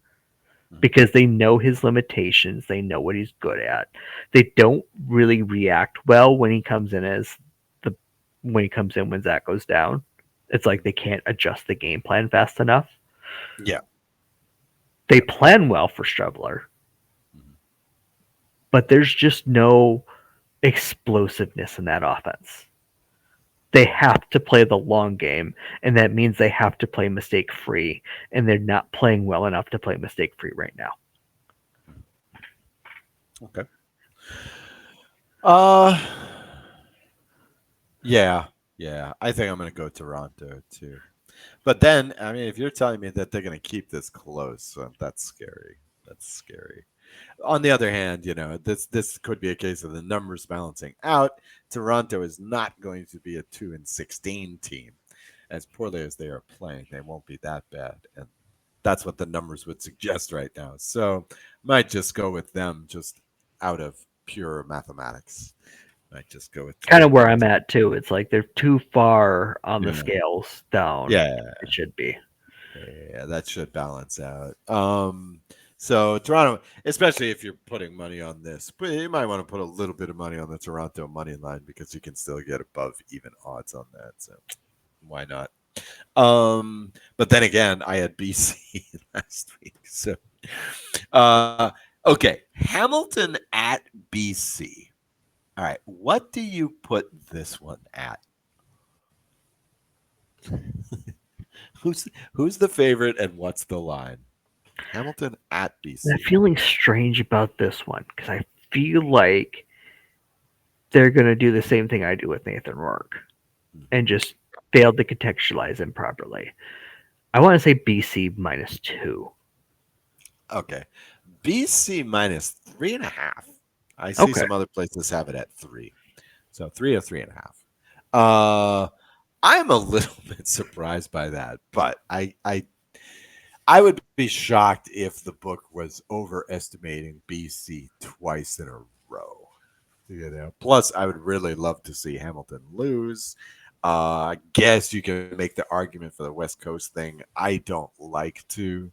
because they know his limitations, they know what he's good at. They don't really react well when he comes in the when he comes in when Zach goes down. It's like they can't adjust the game plan fast enough.
Yeah.
They plan well for Strebler,
Mhm.
but there's just no explosiveness in that offense. They have to play the long game, and that means they have to play mistake free, and they're not playing well enough to play mistake free right now.
Okay. Uh, yeah, yeah. I think I'm going to go Toronto too. But then, I mean, if you're telling me that they're going to keep this close, that's scary. That's scary. On the other hand, this could be a case of the numbers balancing out. Toronto is not going to be a 2-16 team. As poorly as they are playing, they won't be that bad, and that's what the numbers would suggest right now. So, might just go with them just out of pure mathematics. Might just go with
Kind of where
them.
I'm at too. It's like they're too far on the
Yeah,
scales down.
yeah,
It should be.
yeah. That should balance out. So Toronto, especially if you're putting money on this, but you might want to put a little bit of money on the Toronto money line because you can still get above even odds on that. So why not? But then again, I had BC last week. So okay. Hamilton at BC. All right. What do you put this one at? Who's the favorite and what's the line? Hamilton at
I'm
BC.
feeling strange about this one because I feel like they're going to do the same thing I do with Nathan Rourke and just failed to contextualize him properly. I want to say BC -2.
Okay. BC minus 3.5. I see
Okay.
some other places have it at 3. So 3 or 3.5. Uh I'm a little bit surprised by that, but I would be shocked if the book was overestimating BC twice in a row. Plus, I would really love to see Hamilton lose. I guess you can make the argument for the West Coast thing. I don't like to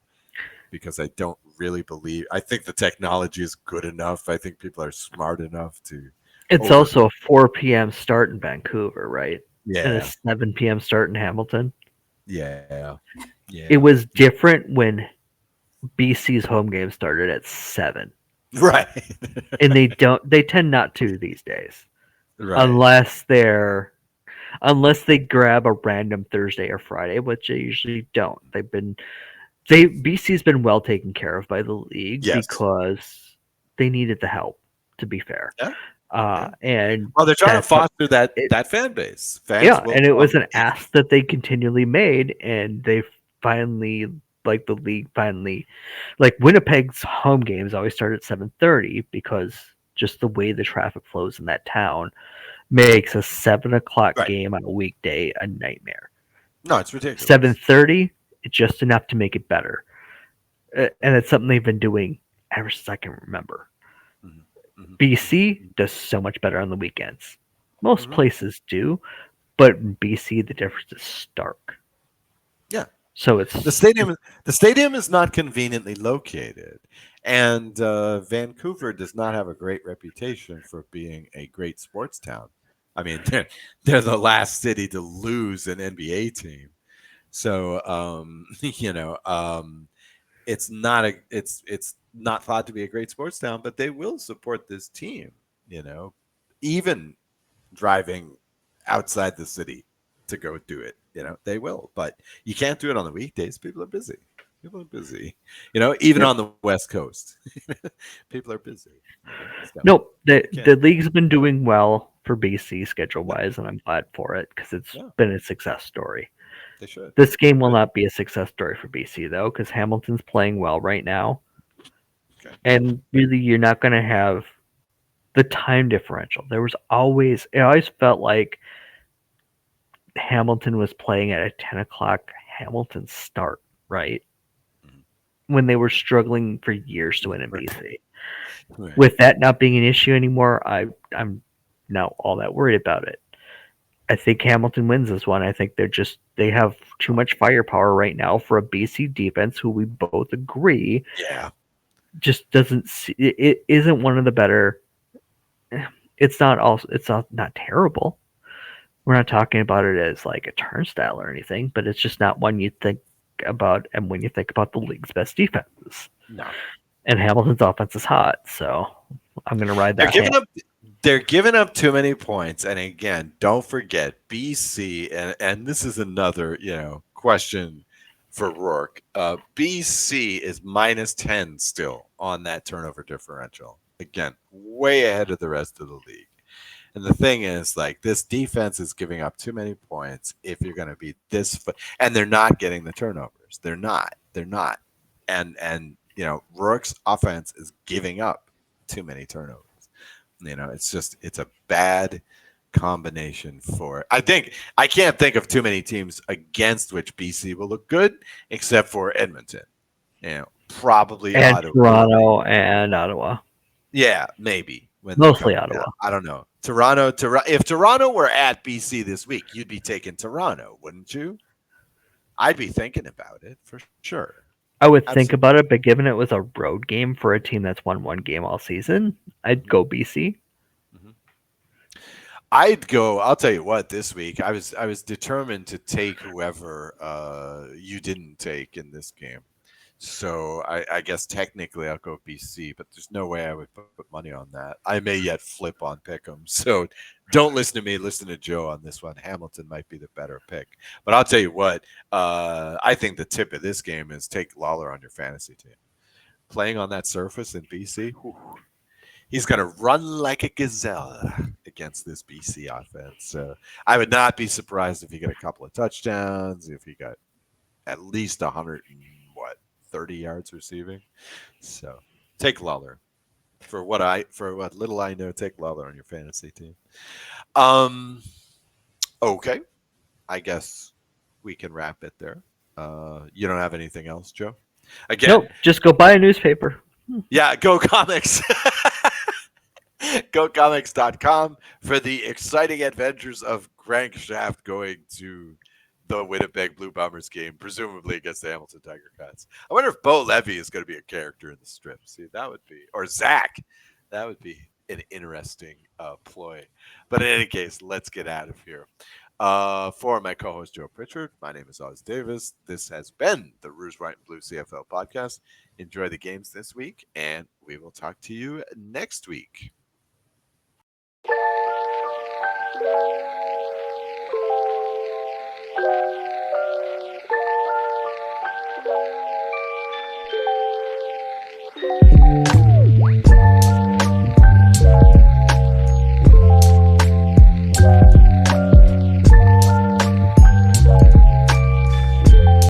because I don't really believe. I think the technology is good enough. I think people are smart enough to
It's
over.
also a 4 p.m. start in Vancouver, right? And a
Yeah,
7 p.m. start in Hamilton.
yeah,
It
yeah.
was different when BC's home game started at 7.
Right,
And they tend not to these days.
right.
Unless they grab a random Thursday or Friday, which they usually don't. BC's been well taken care of by the league
Yes.
because they needed the help, to be fair.
Yeah, yeah.
And
Well, they're trying to
that's what
foster that
it
that fan base. Fans
yeah,
will
and it was
come
an
if
ask that they continually made, and they finally, like the league finally, like Winnipeg's home games always start at 7:30 because just the way the traffic flows in that town makes a 7 o'clock
right.
game on a weekday a nightmare.
No, it's ridiculous.
7:30, it's just enough to make it better, and it's something they've been doing ever since I can remember.
Mhm, mhm,
BC does so much better on the weekends. Most
mhm.
places do, but in BC the difference is stark.
Yeah.
So
The
it's
stadium the stadium is not conveniently located, and Vancouver does not have a great reputation for being a great sports town. I mean, they're the last city to lose an NBA team, so it's not thought to be a great sports town, but they will support this team. You know, even driving outside the city to go do it. They will, but you can't do it on the weekdays. People are busy. People are busy. Even
yep.
on the West Coast, people are busy. So
Nope. The
you can't.
the league's been doing well for BC schedule wise, and I'm glad for it because it's
Yeah,
been a success story.
they should.
This game will
Should.
not be a success story for BC though, because Hamilton's playing well right now,
Okay.
and really you're not going to have the time differential. It always felt like Hamilton was playing at a 10 o'clock Hamilton start, right?
Mhm.
When they were struggling for years to win in
Right.
BC.
Right.
With that not being an issue anymore, I'm not all that worried about it. I think Hamilton wins this one. I think they have too much firepower right now for a BC defense who we both agree
Yeah.
just doesn't see, it isn't one of the better. It's not terrible. We're not talking about it as like a turnstile or anything, but it's just not one you think about. And when you think about the league's best defenses,
No,
and Hamilton's offense is hot, so I'm going to ride
they're
that
giving
hand.
up. They're giving up too many points. And again, don't forget BC, and this is another question for Rourke. BC is -10 still on that turnover differential. Again, way ahead of the rest of the league. And the thing is, like, this defense is giving up too many points if you're going to be and they're not getting the turnovers. They're not. They're not. And Rourke's offense is giving up too many turnovers. It's a bad combination for. I can't think of too many teams against which BC will look good, except for Edmonton. Probably
And
Ottawa.
Toronto and Ottawa,
Yeah, maybe when they
mostly
come down.
Ottawa.
I don't know. Toronto. If Toronto were at BC this week, you'd be taking Toronto, wouldn't you? I'd be thinking about it for sure.
I would think
Absolutely.
about it, but given it was a road game for a team that's won one game all season, I'd go BC.
Mhm. I'd go. I'll tell you what. This week, I was determined to take whoever you didn't take in this game. So I guess technically I'll go BC, but there's no way I would put money on that. I may yet flip on Pick'em. So don't listen to me. Listen to Joe on this one. Hamilton might be the better pick. But I'll tell you what. I think the tip of this game is take Lawler on your fantasy team. Playing on that surface in BC, he's going to run like a gazelle against this BC offense. So I would not be surprised if he got a couple of touchdowns, if he got at least 130 yards receiving. So take Lawler. For what little I know, take Lawler on your fantasy team. Um okay. I guess we can wrap it there. You don't have anything else, Joe? Again,
Nope, just go buy a newspaper.
yeah, go comics. GoComics.com for the exciting adventures of Crank Shaft going to the Winnipeg Blue Bombers game, presumably against the Hamilton Tiger Cats. I wonder if Bo Levy is going to be a character in the strip. See, that would be, or Zach, that would be an interesting ploy. But in any case, let's get out of here. For my co-host Joe Pritchard, my name is Oz Davis. This has been the Rouge, White, and Blue CFL podcast. Enjoy the games this week, and we will talk to you next week.